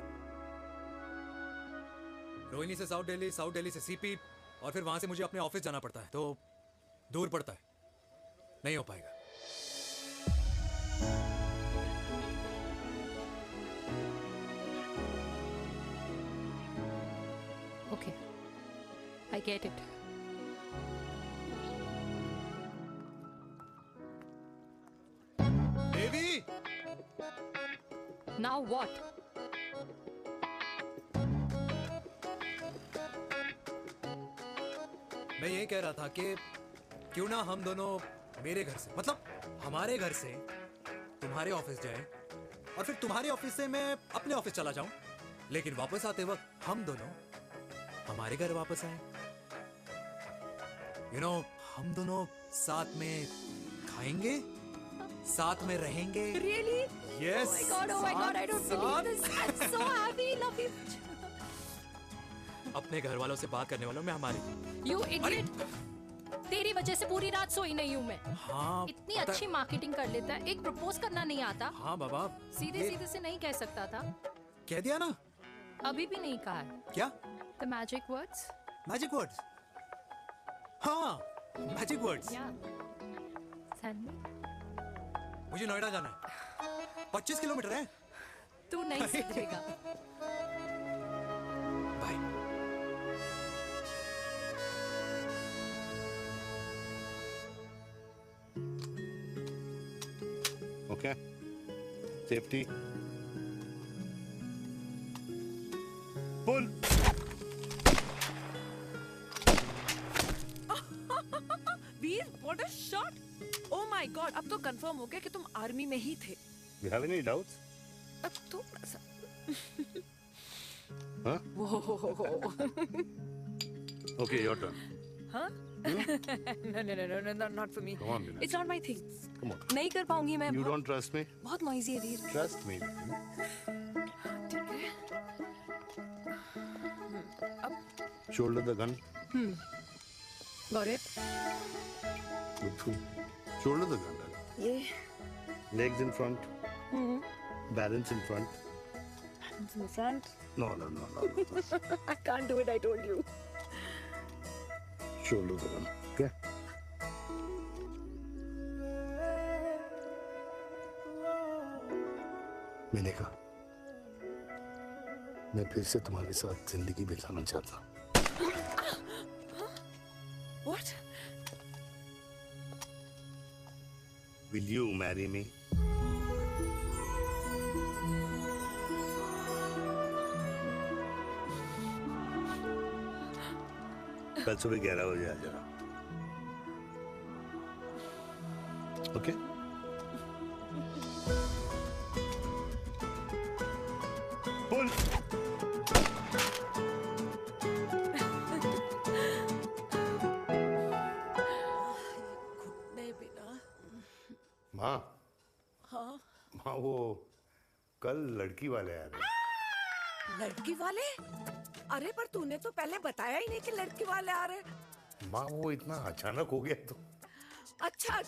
रोहिणी से साउथ दिल्ली से सीपी, और फिर वहां से मुझे अपने ऑफिस जाना पड़ता है, तो दूर पड़ता है, नहीं हो पाएगा। Okay, I get it. Devi! Now what? मैं ये कह रहा था कि क्यों ना हम दोनों मेरे घर से, मतलब हमारे घर से तुम्हारे ऑफिस जाएं और फिर तुम्हारे ऑफिस से मैं अपने ऑफिस चला जाऊं, लेकिन वापस आते वक्त हम दोनों हमारे घर वापस आए। हम दोनों साथ में खाएंगे, साथ में रहेंगे। Really? Yes. Oh my God, I don't believe this. I'm so happy, love you. अपने घर वालों से बात करने वालों में हमारी। You idiot. तेरी वजह से पूरी रात सोई नहीं हूँ मैं। हाँ, इतनी अच्छी मार्केटिंग कर लेता है, एक प्रपोज करना नहीं आता। हाँ बाबा, सीधे सीधे से नहीं कह सकता था। कह दिया ना। अभी भी नहीं कहा है। क्या? The magic words. Magic words? हाँ, मैजिक वर्ड्स। Tell me. मुझे नोएडा जाना है। 25 किलोमीटर है। तू नहीं सुधरेगा। Okay. Safety. Pull. Veer, what a shot! Oh my God, अब तो कंफर्म हो गया कि तुम आर्मी में ही थे। You have any doubts? अब थोड़ा सा। Huh? Whoa. Okay, your turn. Huh? No, not for me. Come on, Vinay. It's not my thing. Come on. नहीं कर पाऊंगी मैं। You don't trust me? बहुत noisy है वीर। Trust me. Shoulder the gun. Got it. Shoulder the gun. ये। Legs in front. Balance in front. Hands in front. No. I can't do it. I told you. Shoulder the gun. Okay. मैंने कहा मैं फिर से तुम्हारे साथ जिंदगी बिताना चाहता हूँ। What? Will you marry me? कल सुबह 11 बजे आ जाना। ओके? पुल। माँ। हाँ। माँ वो कल लड़की वाले आ रहे। लड़की वाले? अरे पर तूने तो पहले बताया ही नहीं कि लड़की वाले आ रहे। माँ वो इतना अचानक हो गया तो। अच्छा,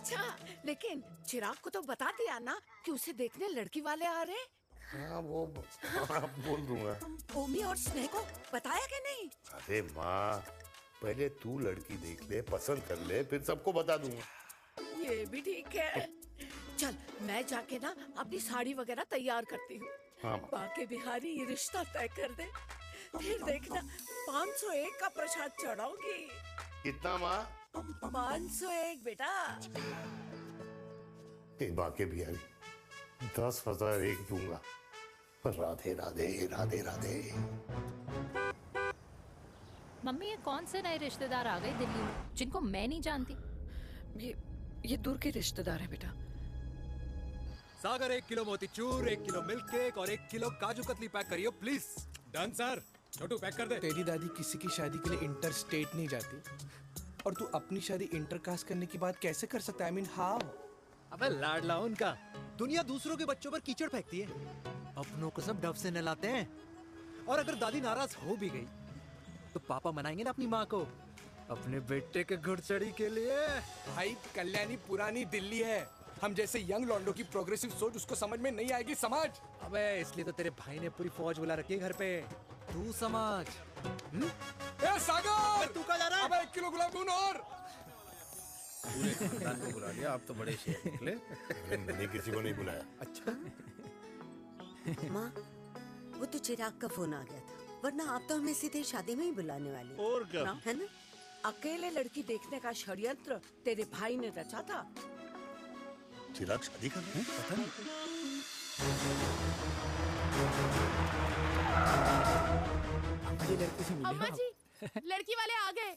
लेकिन चिराग को तो बता दिया ना कि उसे देखने लड़की वाले आ रहे। हाँ वो बोल दूंगा। ओमी और स्नेह को बताया कि नहीं? अरे माँ पहले तू लड़की देख ले, पसंद कर ले, फिर सबको बता दूंगा। ये भी ठीक है। चल मैं जाके ना अपनी साड़ी वगैरह तैयार करती हूँ। हाँ। बाके बिहारी ये रिश्ता तय कर दे, फिर देखना 501 का प्रसाद चढ़ाऊंगी। कितना माँ? 501 बेटा। बाके बिहारी 10,001 दूंगा। राधे राधे राधे राधे। मम्मी ये कौन से नए रिश्तेदार आ गए दिल्ली में जिनको मैं नहीं जानती? ये दूर के रिश्तेदार हैं बेटा। Sagar 1 kilo motichoor, 1 kilo milk cake और 1 किलो काजू कतली पैक करियो please. Done sir. Chhotu pack कर दे। तेरी दादी किसी की शादी के लिए इंटर स्टेट नहीं जाती और तू अपनी शादी इंटर कास्ट करने की बात कैसे कर सकता है? I mean, how? अबे लाडला उनका। दुनिया दूसरों के बच्चों पर कीचड़ फेंकती है, अपनों को सब डब से नहलाते हैं। और अगर दादी नाराज हो भी गई तो पापा मनाएंगे ना अपनी माँ को अपने बेटे के घुड़चढ़ी के लिए। भाई कल्याणी पुरानी दिल्ली है, हम जैसे यंग लॉन्डो की प्रोग्रेसिव सोच उसको समझ में नहीं आएगी। समझ। अबे इसलिए तो तेरे भाई ने पूरी फौज बुला रखी है घर पे, तू समझ। ए सागर तू कहाँ जा रहा है? अबे 1 किलो गुलाब जामुन और। पूरे खानदान को बुला लिया, आप तो बड़े शेर निकले। मैंने किसी को नहीं बुलाया। अच्छा। माँ वो तो चिराग का फोन आ गया था, वरना आप तो हमें सीधे शादी में ही बुलाने वाले। और क्या? है ना? अकेले लड़की देखने का षड्यंत्र तेरे भाई ने रचा था। चिराग शादी कर रहे हैं? पता नहीं। अम्मा जी, लड़की वाले आ गए।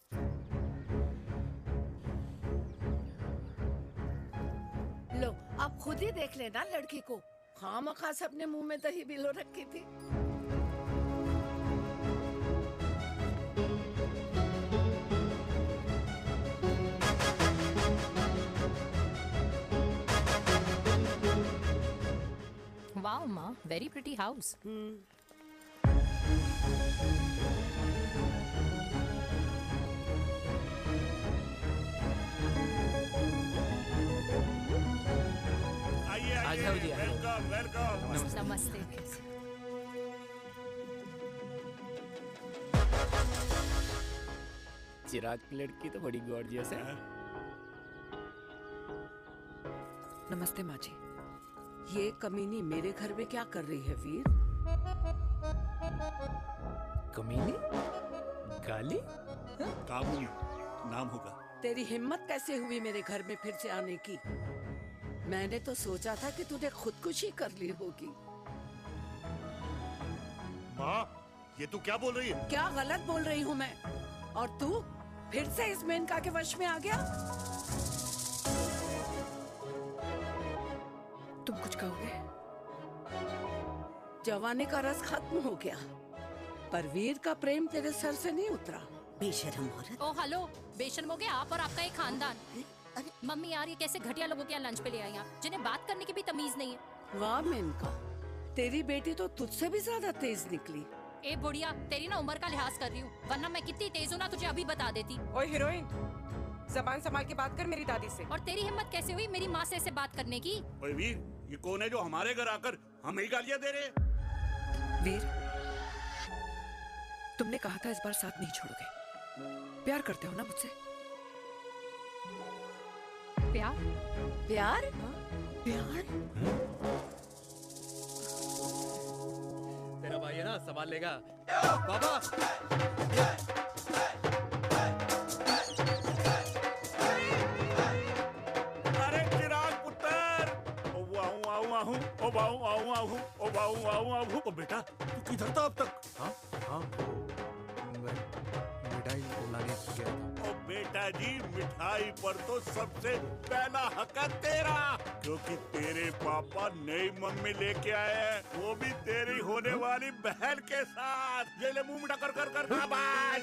खुद ही देख लेना लड़की को, खामखास अपने मुंह में दही बिलो रखी थी। Wow, Ma, very pretty house. आइए आ जाओ जी, आ जाओ। Welcome welcome. नमस्ते। चिराग की लड़की तो बड़ी गॉर्जियस है। नमस्ते माँ जी। ये कमीनी मेरे घर में क्या कर रही है वीर? कमीनी? गाली? काबुल नाम होगा। तेरी हिम्मत कैसे हुई मेरे घर में फिर से आने की? मैंने तो सोचा था कि तूने खुदकुशी कर ली होगी। माँ, ये तू क्या बोल रही है? क्या गलत बोल रही हूँ मैं? और तू फिर से इस मेनका के वश में आ गया? तुम कुछ कहोगे? जवानी का रस खत्म हो गया, पर वीर का प्रेम तेरे सर से नहीं उतरा। बेशरम औरत। ओ हेलो, बेशर्म हो गए आप और आपका एक खानदान। मम्मी यार, ये कैसे घटिया लोगों के यहाँ लंच पे ले आई आप, जिन्हें बात करने की भी तमीज नहीं है। वाह मेनका, तेरी बेटी तो तुझसे भी ज्यादा तेज निकली। ए बुढ़िया, तेरी ना उम्र का लिहाज कर रही हूँ, वरना मैं कितनी तेज हूँ ना तुझे अभी बता देती। ओए हीरोइन, जबान संभाल के बात कर मेरी दादी से। और तेरी हिम्मत कैसे हुई मेरी माँ से ऐसे बात करने की? ओए वीर, ये कौन है जो हमारे घर आकर हमें ही गालियां दे रहे? वीर, तुमने कहा था इस बार साथ नहीं छोड़ोगे। प्यार करते हो ना मुझसे? प्यार? प्यार? प्यार? तेरा भाई है ना, संभाल लेगा। पापा! अरे चिराग पुत्र! ओ वाहू आऊ आहू, ओ वाहू आऊ आहू, ओ वाहू आऊ आहू। ओ बेटा, तू किधर था अब तक? हाँ हाँ, मिठाई लाने गया था। ओ बेटा जी, मिठाई पर तो सबसे पहला हक है तेरा, क्योंकि तेरे पापा नई मम्मी लेके आए हैं, वो भी तेरी होने वाली बहन के साथ। ये ले मुंह मीठा कर कर कर शाबाश।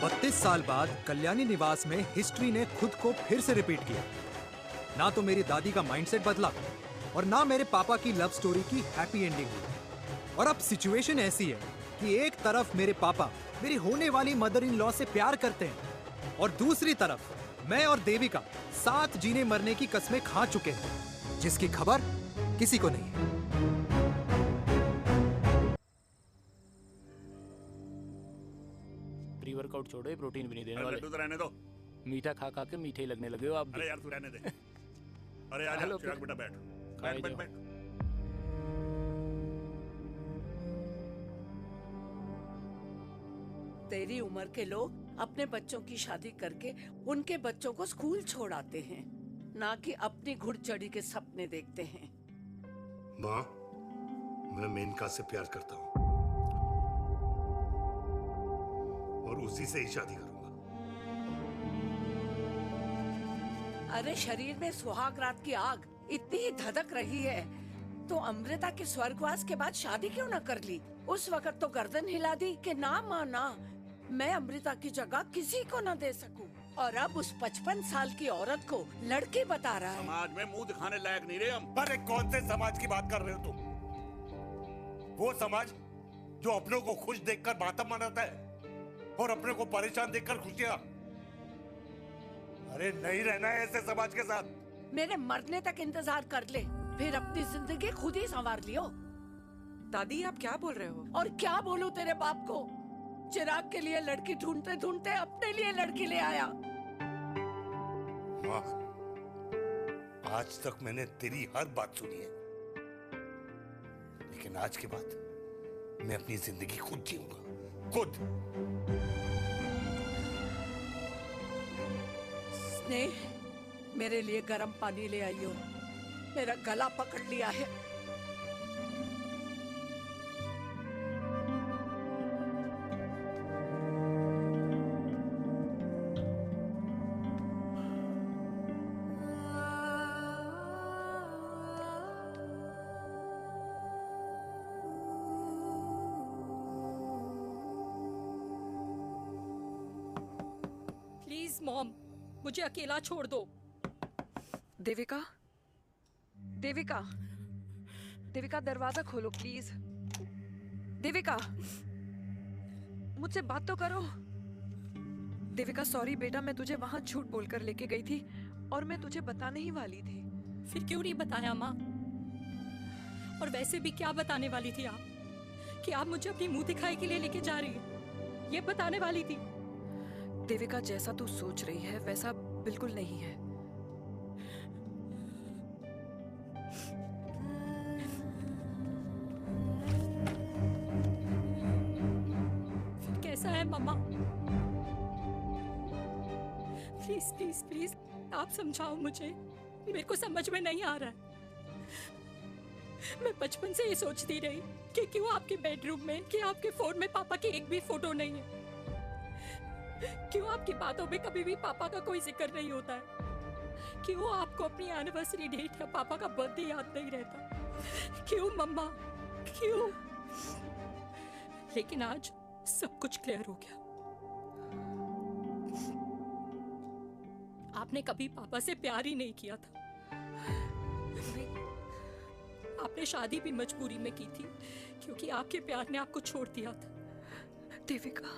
32 साल बाद कल्याणी निवास में हिस्ट्री ने खुद को फिर से रिपीट किया। ना तो मेरी दादी का माइंडसेट बदला और ना मेरे पापा की लव स्टोरी की हैप्पी एंडिंग हुई। और अब सिचुएशन ऐसी है कि एक तरफ मेरे पापा मेरी होने वाली मदर इन लॉ से प्यार करते हैं और दूसरी तरफ मैं और देविका साथ जीने मरने की कस्में खा चुके हैं, जिसकी खबर किसी को नहीं है। प्री वर्कआउट छोड़ो, ये प्रोटीन भी नहीं देने अरे वाले। लड्डू तो रहने दो। मीठा खा खा के मीठे ही लगने लगे हो आप भी। अरे यार तू रहने दे। अरे आजा हेलो, चिराग बेटा, बैठ खाए बैठ बैठ जाओ। बैठ। तेरी उम्र के लोग अपने बच्चों की शादी करके उनके बच्चों को स्कूल छोड़ाते हैं, ना कि अपनी घुड़चढ़ी के सपने देखते हैं। माँ, मैं मेनका से प्यार करता हूँ और उसी से ही शादी करूंगा। अरे शरीर में सुहाग रात की आग इतनी ही धधक रही है तो अमृता के स्वर्गवास के बाद शादी क्यों न कर ली? उस वक्त तो गर्दन हिला दी कि ना माना, मैं अमृता की जगह किसी को न दे सकूं। और अब उस 55 साल की औरत को लड़की बता रहा है। समाज में मुंह दिखाने लायक नहीं रहे हम। अरे कौन से समाज की बात कर रहे हो तुम? वो समाज जो अपनों को खुश देखकर मातम मनाता है और अपने को परेशान देखकर खुशियां। अरे नहीं रहना है ऐसे समाज के साथ। मेरे मरने तक इंतजार कर ले, फिर अपनी जिंदगी खुद ही संवार लियो। दादी, आप क्या बोल रहे हो? और क्या बोलूं तेरे बाप को? चिराग के लिए लड़की ढूंढते ढूंढते अपने लिए लड़की ले आया। माँ, आज तक मैंने तेरी हर बात सुनी है, लेकिन आज के बाद मैं अपनी जिंदगी खुद जीऊंगा, खुद। स्नेह, मेरे लिए गर्म पानी ले आइयो, मेरा गला पकड़ लिया है। मॉम, मुझे अकेला छोड़ दो। देविका, देविका, देविका दरवाजा खोलो प्लीज। देविका, मुझसे बात तो करो। देविका सॉरी बेटा, मैं तुझे वहां झूठ बोलकर लेके गई थी और मैं तुझे बताने ही वाली थी। फिर क्यों नहीं बताया माँ? और वैसे भी क्या बताने वाली थी आप? कि आप मुझे अपनी मुंह दिखाई के लिए लेके जा रही है, ये बताने वाली थी। देविका, जैसा तू सोच रही है वैसा बिल्कुल नहीं है। फिर कैसा है मम्मा? प्लीज प्लीज प्लीज आप समझाओ मुझे, मेरे को समझ में नहीं आ रहा है। मैं बचपन से ये सोचती रही कि क्यों आपके बेडरूम में, कि आपके फोन में पापा की एक भी फोटो नहीं है, क्यों आपकी बातों में कभी भी पापा का कोई जिक्र नहीं होता है, क्यों आपको अपनी एनिवर्सरी डेट या पापा का बर्थडे याद नहीं रहता, क्यों मम्मा, क्यों? लेकिन आज सब कुछ क्लियर हो गया। आपने कभी पापा से प्यार ही नहीं किया था। आपने शादी भी मजबूरी में की थी क्योंकि आपके प्यार ने आपको छोड़ दिया था। देविका,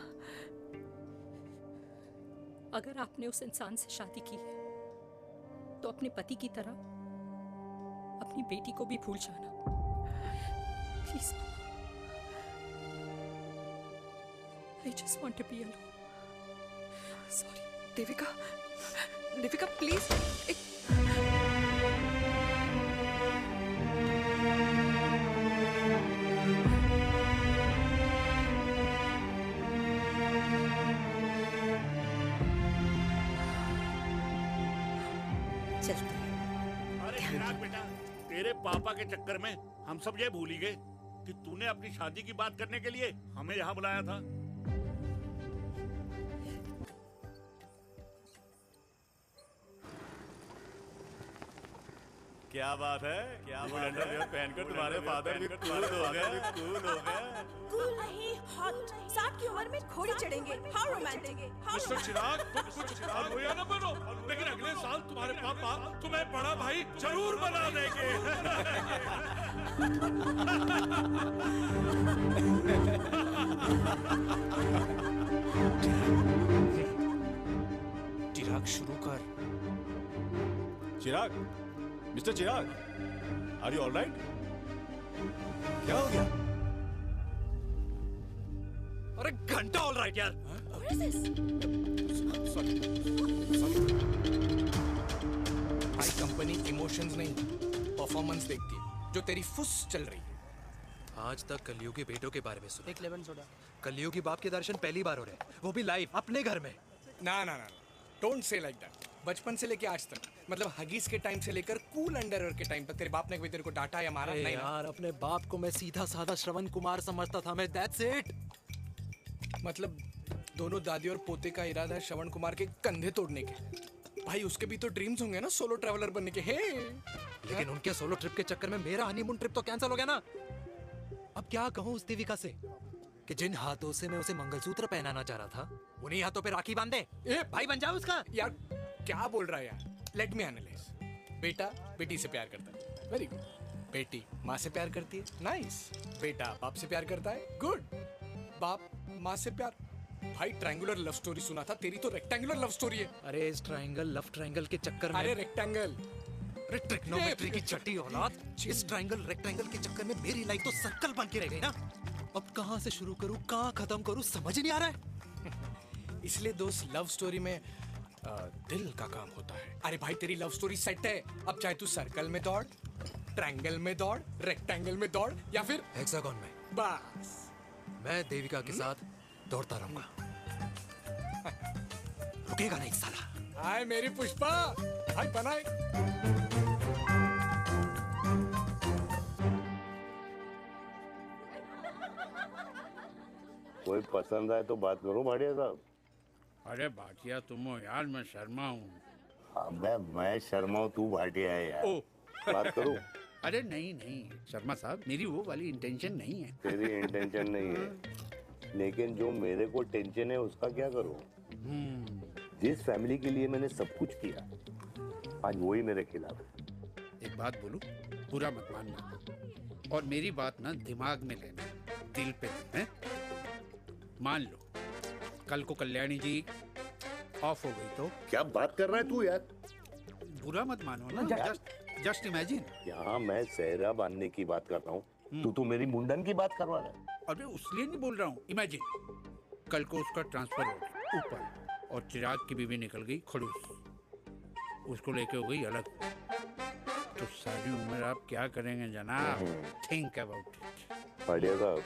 अगर आपने उस इंसान से शादी की है तो अपने पति की तरह अपनी बेटी को भी भूल जाना please. I just want to be alone. Sorry, Devika, Devika please. अरे चिराग बेटा, तेरे पापा के चक्कर में हम सब ये भूल ही गए कि तूने अपनी शादी की बात करने के लिए हमें यहाँ बुलाया था। क्या बात है, क्या बात है, पहनकर तुम्हारे फादर भी कूल हो गए, कूल हो गए। कूल नहीं, हॉट। 60 की उम्र में घोड़ी चढ़ेंगे, हाउ रोमांटिक। मिस्टर चिराग, तुम कुछ रोया ना बनो, लेकिन अगले साल तुम्हारे पापा तुम्हें बड़ा भाई जरूर बना देंगे। चिराग शुरू कर। Chirag, Mister Chirag, are you all right? क्या हो गया? अरे घंटा ऑल राइट यार। भाई कंपनी इमोशंस नहीं परफॉर्मेंस देखती है, जो तेरी फुस चल रही है। आज तक कलयुगी बेटों के बारे में सुना। एक लेमन सोडा। कलयुगी बाप के दर्शन पहली बार हो रहे हैं, वो भी लाइव अपने घर में। ना ना ना, डोंट से लाइक दैट। बचपन से लेके आज तक, मतलब हगीज के टाइम से लेकर कूल अंडरवेयर के टाइम तक तेरे बाप ने कभी तेरे को डांटा या मारा? नहीं यार, अपने बाप को मैं सीधा साधा श्रवण कुमार समझता था मैं, दैट्स इट। मतलब दोनों दादी और पोते का इरादा है श्रवण कुमार के कंधे तोड़ने के। भाई उसके भी तो ड्रीम्स होंगे ना सोलो ट्रैवलर बनने के। लेकिन उनके सोलो ट्रिप के चक्कर में मेरा हनीमून ट्रिप तो कैंसिल हो गया ना। अब क्या कहूँ उस देविका से कि जिन हाथों से मैं उसे मंगलसूत्र पहनाना चाह रहा था, उन्हीं हाथों पे राखी बांध दे। भाई बन जाओ उसका। यार क्या बोल रहा है यार? Let me analyse. बेटा बेटी से प्यार करता है, वेरी गुड। बेटी माँ से प्यार करती है, नाइस। बेटा बाप से प्यार करता है, गुड। बाप माँ से प्यार। भाई ट्रायंगुलर लव स्टोरी सुना था, तेरी तो रेक्टेंगुलर लव स्टोरी है। अरे इस ट्रायंगल लव ट्रायंगल के चक्कर में, अरे रेक्टेंगल, अरे ट्रिग्नोमेट्री की छठी औलाद, इस ट्रायंगल रेक्टेंगल के चक्कर में मेरी लाइफ तो सर्कल बन के रह गई ना। अब कहाँ से शुरू करूँ, कहाँ खत्म करूँ, समझ ही नहीं आ रहा है। इसलिए दोस्त लव स्टोरी में दिल का काम होता है। अरे भाई तेरी लव स्टोरी सेट है, अब चाहे तू सर्कल में दौड़, ट्रायंगल में दौड़, रेक्टेंगल में दौड़ या फिर हेक्सागोन में, बस मैं देविका के साथ दौड़ता रहूंगा। रुकेगा नहीं साला। हाय मेरी पुष्पा, भाई बनाए। कोई पसंद आए तो बात करो भाटिया साहब। अरे भाटिया तुम हो यार, मैं शर्मा हूँ। अबे मैं शर्मा हूँ, तू भाटिया है यार। बात करो। अरे नहीं नहीं शर्मा साहब, मेरी वो वाली इंटेंशन नहीं है। तेरी इंटेंशन नहीं है, लेकिन जो मेरे को टेंशन है उसका क्या करूँ? जिस फैमिली के लिए मैंने सब कुछ किया, आज वही मेरे खिलाफ है। एक बात बोलूं, बुरा मत मानना, और मेरी बात ना दिमाग में लेना, दिल पे नहीं, हैं? मान लो कल को कल्याणी जी ऑफ हो गई तो क्या बात कर रहा है तू यार? बुरा मत मानो ना, जस्ट इमेजिन। यहाँ मैं सेहरा बांधने की बात कर रहा हूँ, तू तो मेरी मुंडन की बात करवा रहा है। अरे उसलिए नहीं बोल रहा हूँ, इमेजिन कल को उसका ट्रांसफर हो गया ऊपर और चिराग की बीवी निकल गई खड़ूस, उसको लेके हो गई अलग, तो सारी उम्र आप क्या करेंगे जनाब? Think about it. बढ़िया साहब,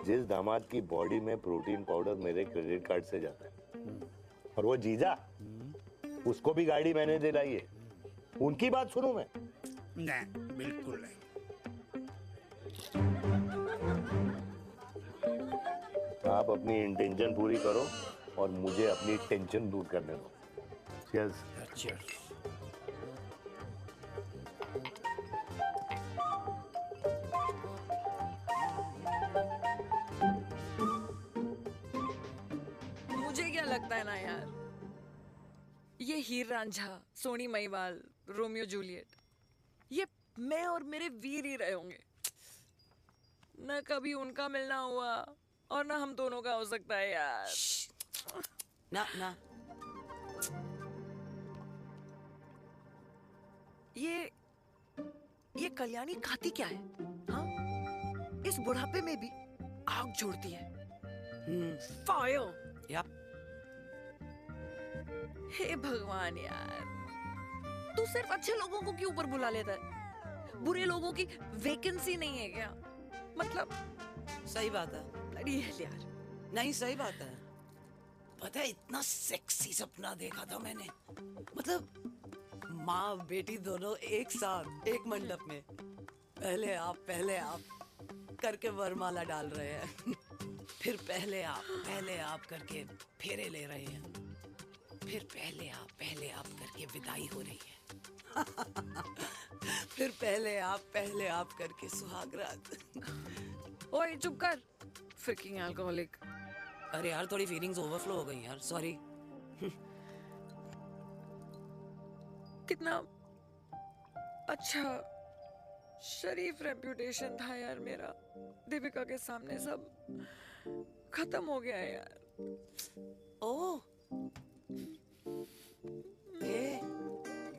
जिस दामाद की बॉडी में प्रोटीन पाउडर मेरे क्रेडिट कार्ड से जाता है, और वो जीजा, उसको भी गाड़ी मैंने दिलाई है, उनकी बात सुनूं मैं? नहीं, बिल्कुल नहीं। आप अपनी इंटेंशन पूरी करो और मुझे अपनी टेंशन दूर करने दो। Cheers. Cheers. मुझे क्या लगता है ना यार, ये हीर रांझा, सोनी महिवाल, रोमियो जूलियट, ये मैं और मेरे वीर ही रहे होंगे। न कभी उनका मिलना हुआ और ना हम दोनों का हो सकता है यार। ना ना, ये कल्याणी खाती क्या है? हाँ, इस बुढ़ापे में भी आग जोड़ती है। फायर। हे भगवान यार, तू सिर्फ अच्छे लोगों को क्यों ऊपर बुला लेता है? बुरे लोगों की वैकेंसी नहीं है क्या? मतलब सही बात है। अरे यार, नहीं सही बात है। पता है, इतना सेक्सी सपना देखा था मैंने, मतलब माँ बेटी दोनों एक साथ एक मंडप में, पहले आप करके वरमाला डाल रहे हैं, फिर पहले आप करके फेरे ले रहे हैं, फिर पहले आप करके विदाई हो रही है, फिर पहले आप करके सुहागरात। ओए चुप कर, फ्रिकिंग अल्कोहलिक। अरे यार, थोड़ी फीलिंग्स ओवरफ्लो हो गई यार, सॉरी। कितना अच्छा शरीफ रेप्यूटेशन था यार मेरा, दीपिका के सामने सब खत्म हो गया है यार। Oh,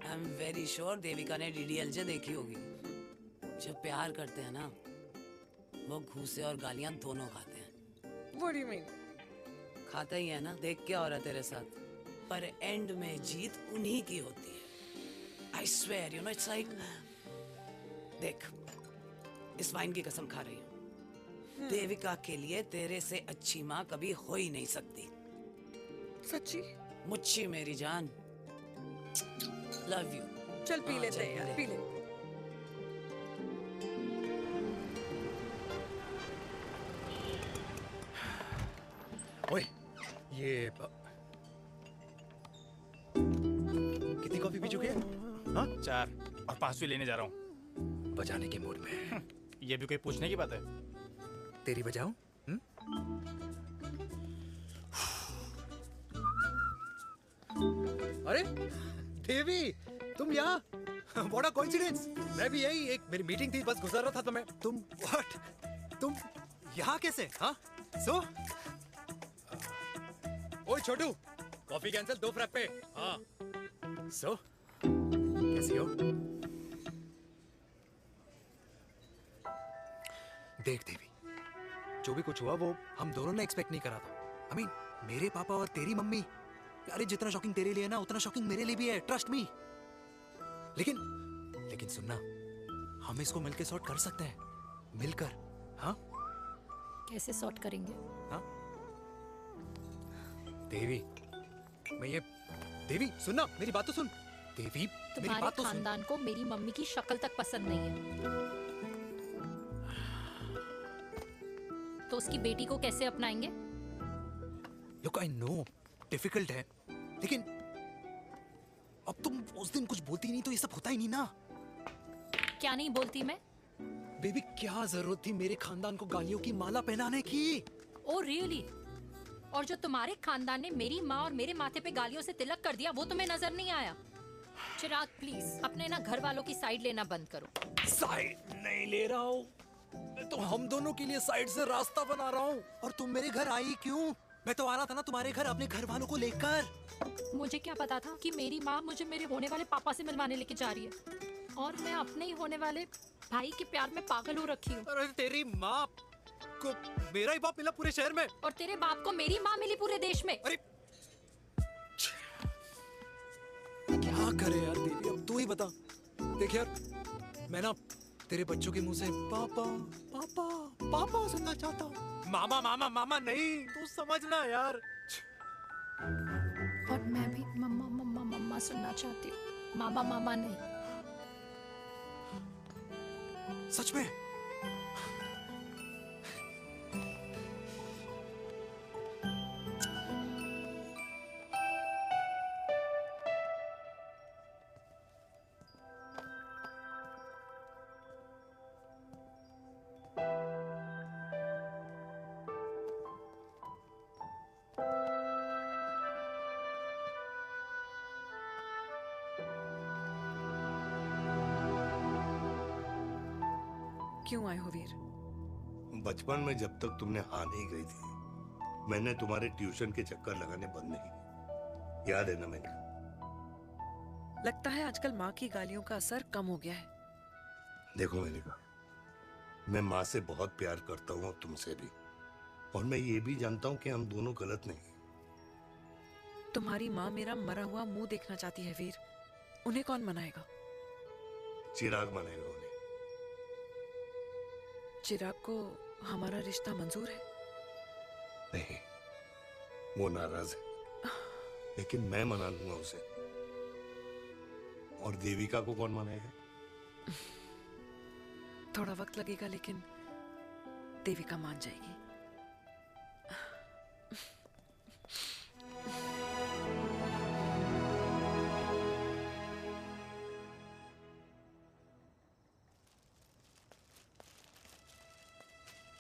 I am very sure Devika ने DDLJ देखी होगी। जब प्यार करते हैं ना, वो घूसे और गालियां दोनों खाते हैं। What do you mean? खाता ही है ना, देख क्या हो रहा है तेरे साथ, पर एंड में जीत उन्हीं की होती है। I swear, you know, it's like, देख, इस वाइन की कसम खा रही हूँ, देविका के लिए तेरे से अच्छी माँ कभी हो ही नहीं सकती। सच्ची? मुच्छी मेरी जान, लव यू। चल पी लेते हैं यार, पी ले। ओए, ये कितनी कॉफी पी चुके हैं? हाँ? 4 और 5वीं लेने जा रहा हूँ। बजाने के मूड में। ये भी कोई पूछने की बात है? तेरी बजाऊं? अरे देवी, तुम यहाँ? What a coincidence! मैं भी यही, एक मेरी मीटिंग थी, बस गुजर रहा था तो मैं। तुम यहाँ कैसे? हाँ? सो? ओए छोटू, कॉफी कैंसिल, 2 फ्रैप पे। हाँ। सो? कैसी हो? देख देवी, जो भी कुछ हुआ वो हम दोनों ने एक्सपेक्ट नहीं करा था। I mean, मेरे पापा और तेरी मम्मी, अरे जितना शॉकिंग तेरे लिए ना, उतना शॉकिंग मेरे लिए भी है, ट्रस्ट मी। लेकिन सुनना, हम इसको मिलकर सॉर्ट कर सकते हैं, मिलकर। हाँ? कैसे सॉर्ट करेंगे? हाँ? देवी, देवी सुनना, मेरी बात तो सुन। देवी, मेरी बात तो सुन। खानदान को मेरी मम्मी की शक्ल तक पसंद नहीं है, तो उसकी बेटी को कैसे अपनाएंगे? Look, I know, डिफिकल्ट है, लेकिन अब तुम उस दिन कुछ बोलती नहीं तो ये सब होता ही नहीं ना। क्या नहीं बोलती मैं? बेबी, क्या जरूरत थी मेरे खानदान को गालियों की माला पहनाने की? Oh really? और जो तुम्हारे खानदान ने मेरी माँ और मेरे माथे पे गालियों से तिलक कर दिया वो तुम्हें नजर नहीं आया? चिराग प्लीज अपने ना घर वालों की साइड लेना बंद करो। साइड नहीं ले रहा हूँ, मैं तो हम दोनों के लिए साइड से रास्ता बना रहा हूँ। और तुम मेरे घर आई क्यों? मैं तो आ रहा था ना तुम्हारे घर अपने घर वालों को लेकर। मुझे क्या पता था कि मेरी माँ मुझे मेरे होने वाले पापा से मिलवाने लेके जा रही है, और मैं अपने ही होने वाले भाई के प्यार में पागल हो रखी हूँ। अरे तेरी माँ को मेरा ही बाप मिला पूरे शहर में, और तेरे बाप को मेरी माँ मिली पूरे देश में। अरे क्या करे यार देवी, अब तू ही बता। देख यार, मैं ना तेरे बच्चों के मुंह से पापा पापा पापा सुनना चाहता हूँ। मामा मामा मामा नहीं, तू समझना यार। और मैं भी मम्मा मम्मा मम्मा सुनना चाहती हूँ, मामा मामा नहीं। सच में? क्यों आए हो वीर? बचपन में जब तक तुमने हाँ नहीं गई थी, मैंने तुम्हारे ट्यूशन के चक्कर लगाने बंद नहीं किए। याद है ना मैंने? लगता है आजकल माँ की गालियों का असर कम हो गया है। देखो मैंने कहा, मैं माँ से बहुत प्यार करता हूँ और तुमसे भी, और मैं ये भी जानता हूँ कि हम दोनों गलत नहीं। तुम्हारी माँ मेरा मरा हुआ मुंह देखना चाहती है वीर, उन्हें कौन मनाएगा? चिराग मनाएगा उन्हें। चिराग को हमारा रिश्ता मंजूर है? नहीं, वो नाराज है, लेकिन मैं मना लूंगा उसे। और देविका को कौन मनाएगा? थोड़ा वक्त लगेगा, लेकिन देविका मान जाएगी।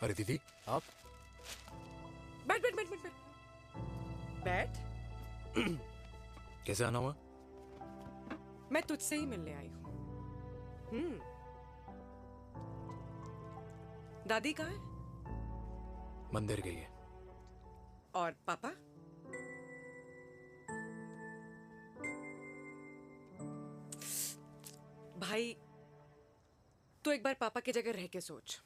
अरे दीदी आप बैठ बैठ बैठ बैठ बैठ। बैठ। कैसे आना हुआ? मैं तुझसे ही मिलने आई हूँ। दादी कहाँ है? मंदिर गई है। और पापा? भाई तू एक बार पापा की जगह रह के सोच।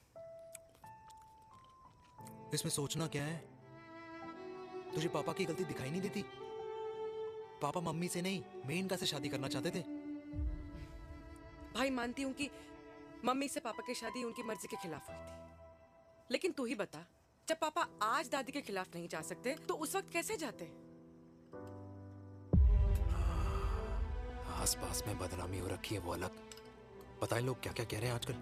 इसमें सोचना क्या है? तुझे पापा की गलती दिखाई नहीं देती? पापा मम्मी से नहीं मेनका से शादी करना चाहते थे। भाई मानती हूं कि मम्मी से पापा की शादी उनकी मर्जी के खिलाफ हुई थी, लेकिन तू ही बता, जब पापा आज दादी के खिलाफ नहीं जा सकते तो उस वक्त कैसे जाते? आसपास में बदनामी हो रखी है, वो अलग। पता है लोग क्या क्या कह रहे हैं आजकल?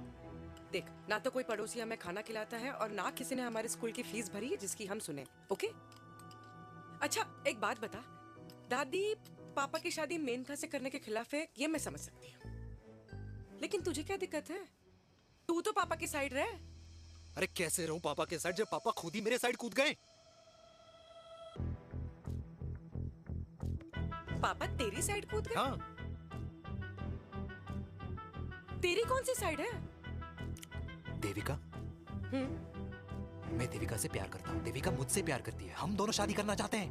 देख, ना तो कोई पड़ोसी हमें खाना खिलाता है और ना किसी ने हमारे स्कूल की फीस भरी है जिसकी हम सुने। ओके? अच्छा एक बात बता, दादी पापा की शादी मेनका से करने के खिलाफ है, ये मैं समझ सकती हूँ, लेकिन तुझे क्या दिक्कत है? तू तो पापा की साइड रहे। अरे कैसे रहूं पापा के साइड जब पापा खुद ही मेरे साइड कूद गए? पापा तेरी साइड कूद गए? हाँ। तेरी कौन सी साइड है? देविका। मैं देविका से प्यार करता हूँ, देविका मुझसे प्यार करती है, हम दोनों शादी करना चाहते हैं।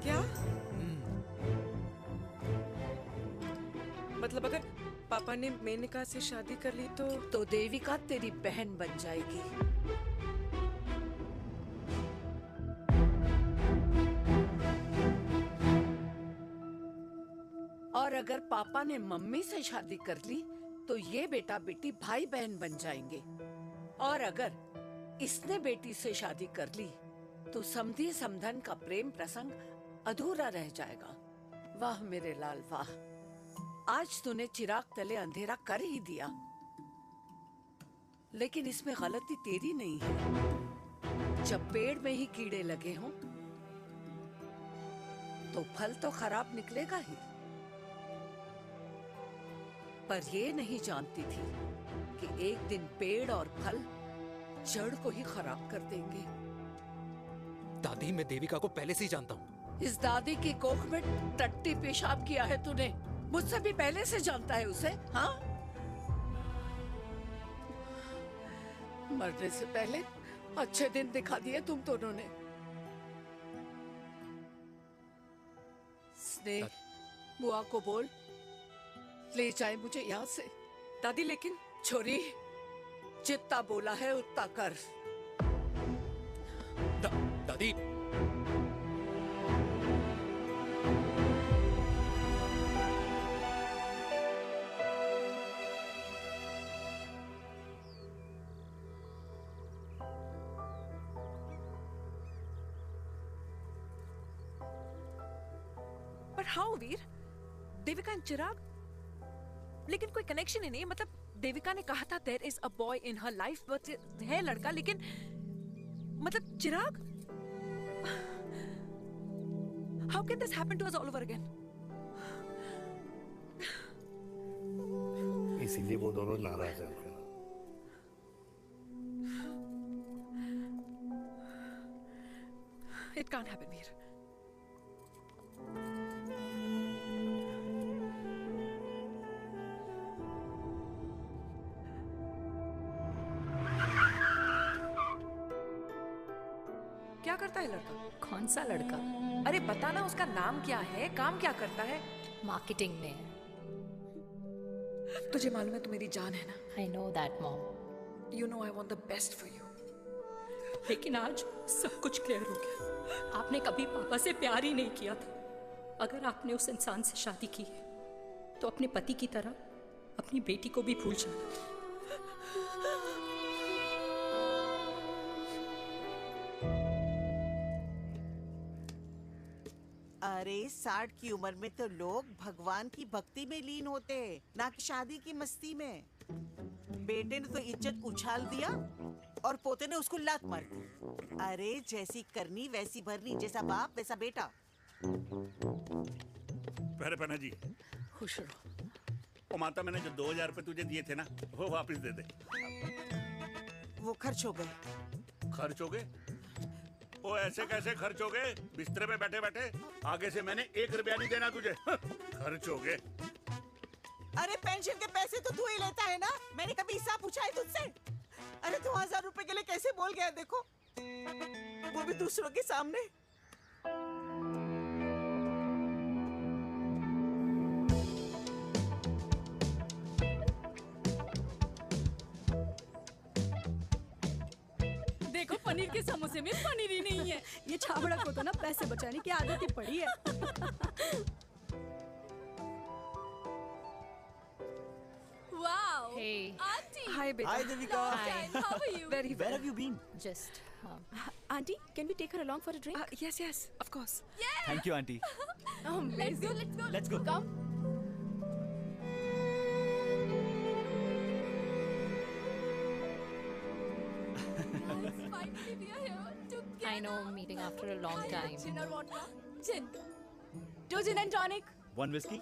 क्या? मतलब अगर पापा ने मेनका से शादी कर ली तो देविका तेरी बहन बन जाएगी। और अगर पापा ने मम्मी से शादी कर ली तो ये बेटा बेटी भाई बहन बन जाएंगे। और अगर इसने बेटी से शादी कर ली तो समधी समधन का प्रेम प्रसंग अधूरा रह जाएगा। वाह मेरे लाल वाह, आज तूने चिराग तले अंधेरा कर ही दिया, लेकिन इसमें गलती तेरी नहीं है। जब पेड़ में ही कीड़े लगे हों तो फल तो खराब निकलेगा ही। पर ये नहीं जानती थी कि एक दिन पेड़ और फल जड़ को ही खराब कर देंगे। दादी, मैं देविका को पहले से ही जानता हूँ। इस दादी की कोख में टट्टी पेशाब किया है तूने। मुझसे भी पहले से जानता है उसे, हाँ? मरने से पहले अच्छे दिन दिखा दिए तुम दोनों ने। स्नेह, बुआ को बोल ले जाए मुझे यहाँ से। दादी लेकिन छोरी, जितना बोला है उतना कर। दादी, पर हाउ वीर? देविका एंड चिराग, लेकिन कोई कनेक्शन ही नहीं। मतलब देविका ने कहा था there is a boy in her life, but है लड़का, लेकिन मतलब Chirag, how can this happen to us all over again? इसीलिए वो दोनों नाराज हैं। It can't happen Veer. क्या करता है लड़का? कौन सा लड़का? अरे बता ना, उसका नाम क्या है, काम क्या करता है? मार्केटिंग में है। तुझे मालूम है तू मेरी जान है ना? I know that mom. You know I want the best for you. लेकिन आज सब कुछ क्लियर हो गया। आपने कभी पापा से प्यार ही नहीं किया था। अगर आपने उस इंसान से शादी की है तो अपने पति की तरह अपनी बेटी को भी भूल जाना। अरे 60 की उम्र में तो लोग भगवान की भक्ति में लीन होते हैं, ना कि शादी की मस्ती में। बेटे ने तो इज्जत उछाल दिया और पोते ने उसको लात मार दी। अरे जैसी करनी वैसी भरनी, जैसा बाप वैसा बेटा। पहले पहना जी, खुश रहो। ओ माता, मैंने जो 2000 रुपए तुझे दिए थे ना, वो वापस दे दे। वो खर्च हो गए। खर्च हो गए? ओ ऐसे कैसे खर्च हो गए? बिस्तर पे बैठे बैठे। आगे से मैंने 1 रुपया नहीं देना तुझे। खर्च हो गए। अरे पेंशन के पैसे तो तू ही लेता है ना, मैंने कभी हिसाब पूछा है तुझसे? अरे 2000 रुपए के लिए कैसे बोल गया देखो, वो भी दूसरों के सामने। देखो पनीर के समोसे में पनीर ही नहीं है। ये छाबड़ा को तो ना पैसे बचाने की आदत ही पड़ी है। Wow! Hey. Auntie! Hi, beta. Hi, Devika. Hi. How are you? Very well. Where have you been? Just. Auntie, can we take her along for a drink? Yes, yes, of course. Yeah! Thank you, auntie. Let's go, let's go. Let's go. Come. Finally, we are here together. I know, meeting after a long time. Gin or vodka? Gin. 2 gin and tonic. One whiskey?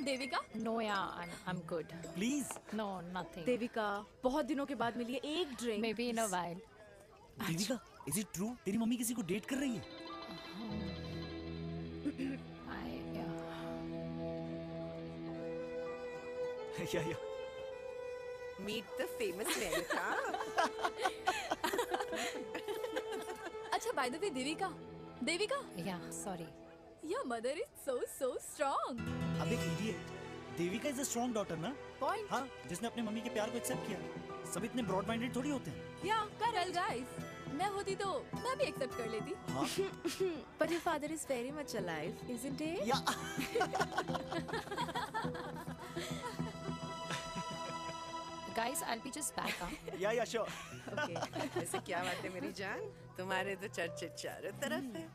Devika? No, yeah, I'm good. Please. No, nothing. Devika, बहुत दिनों के बाद मिली है, एक drink. Maybe in a while. Devika, is it true? तेरी mummy किसी को date कर रही है? Yeah. Meet the famous America. अच्छा, by the way, Devika. Devika? Yeah, sorry. Your mother is so strong. अब एक idiot. Devika is a strong daughter ना? Point. हाँ, जिसने अपने मम्मी के प्यार को एक्सेप्ट किया। सब इतने ब्रॉड माइंडेड थोड़ी होते हैं। Yeah, correct guys. मैं होती तो मैं भी एक्सेप्ट कर लेती। हाँ? But your father is very much alive, isn't he? Yeah. Guys, I'll be just back. Yeah, sure. Okay. ऐसे क्या बात है मेरी जान? तुम्हारे तो चर्चे चारों तरफ है।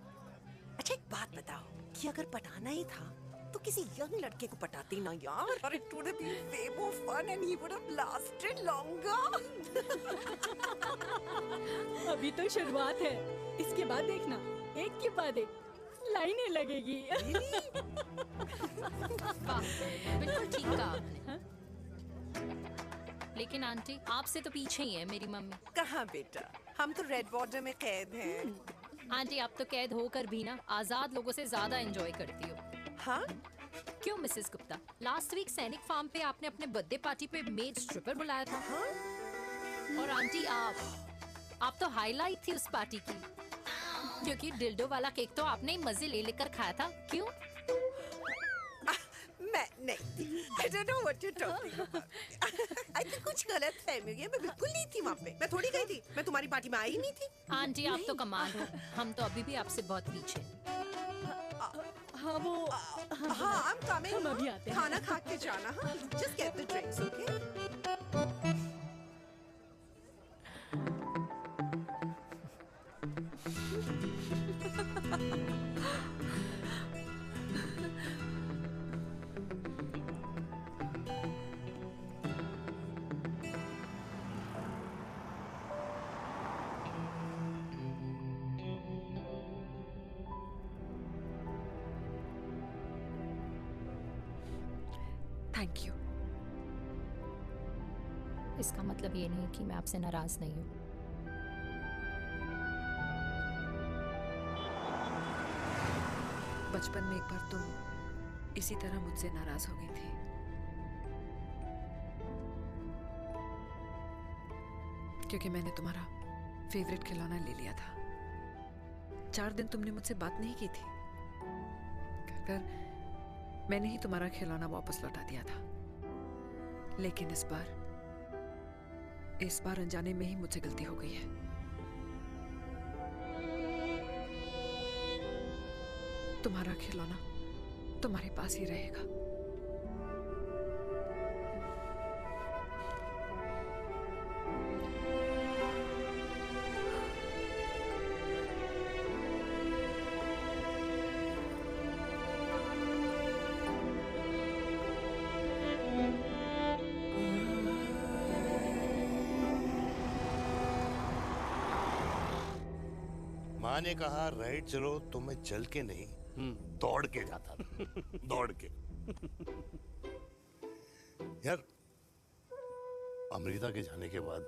अच्छा एक बात बताओ, कि अगर पटाना ही था तो किसी यंग लड़के को पटाती ना यार। और it would have been way more fun and he would have lasted longer. अभी तो शुरुआत है, इसके बाद देखना, एक के बाद एक लाइनें लगेगी। बिल्कुल ठीक कहा आपने। लेकिन आंटी, आपसे तो पीछे ही है मेरी मम्मी। कहाँ बेटा, हम तो रेड वाटर में कैद हैं। आंटी आप तो कैद होकर भी ना आजाद लोगों से ज्यादा एंजॉय करती हो। हाँ? क्यों मिसेस गुप्ता, लास्ट वीक सैनिक फार्म पे आपने अपने बर्थडे पार्टी पे मेड स्ट्रिपर बुलाया था। हाँ? और आंटी आप तो हाईलाइट थी उस पार्टी की, क्योंकि डिल्डो वाला केक तो आपने ही मजे ले लेकर खाया था। क्यों? मैं नहीं, I don't know what you're talking about. I think कुछ गलत फहमी हुई है। मैं बिल्कुल नहीं थी वहाँ पे। मैं थोड़ी गई थी। मैं तुम्हारी पार्टी में आई ही नहीं थी। आंटी आप तो कमाल हो, हम तो अभी भी आपसे बहुत पीछे। हाँ वो हाँ I'm coming. हम अभी आते हैं। खाना खा के जाना। हाँ just get the drinks, okay? Thank you. इसका मतलब ये नहीं कि मैं आपसे नाराज नहीं हूँ। बचपन में एक बार तुम इसी तरह मुझसे नाराज हो गई थी। क्योंकि मैंने तुम्हारा फेवरेट खिलौना ले लिया था। 4 दिन तुमने मुझसे बात नहीं की थी, कहकर मैंने ही तुम्हारा खिलौना वापस लौटा दिया था। लेकिन इस बार अनजाने में ही मुझसे गलती हो गई है। तुम्हारा खिलौना तुम्हारे पास ही रहेगा। माँ ने कहा राइट चलो, तो मैं चल के नहीं दौड़ के जाता था। दौड़ के। यार अमृता के जाने के बाद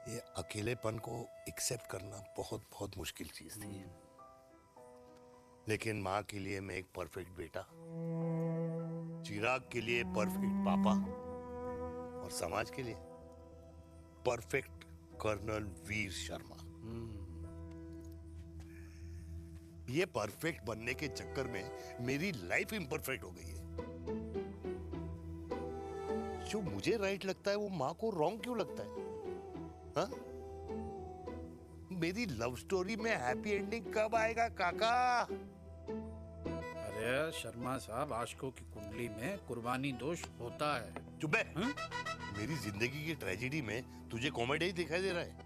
ये अकेलेपन को एक्सेप्ट करना बहुत बहुत मुश्किल चीज थी। लेकिन माँ के लिए मैं एक परफेक्ट बेटा, चिराग के लिए परफेक्ट पापा और समाज के लिए परफेक्ट कर्नल वीर शर्मा। ये परफेक्ट बनने के चक्कर में मेरी लाइफ इम्परफेक्ट हो गई है। जो मुझे राइट लगता है वो माँ को रॉन्ग क्यों लगता है? हाँ? मेरी लव स्टोरी में हैप्पी एंडिंग कब आएगा काका? अरे शर्मा साहब, आशिकों की कुंडली में कुर्बानी दोष होता है। चुप है। मेरी जिंदगी की ट्रेजेडी में तुझे कॉमेडी ही दिखाई दे रहा है।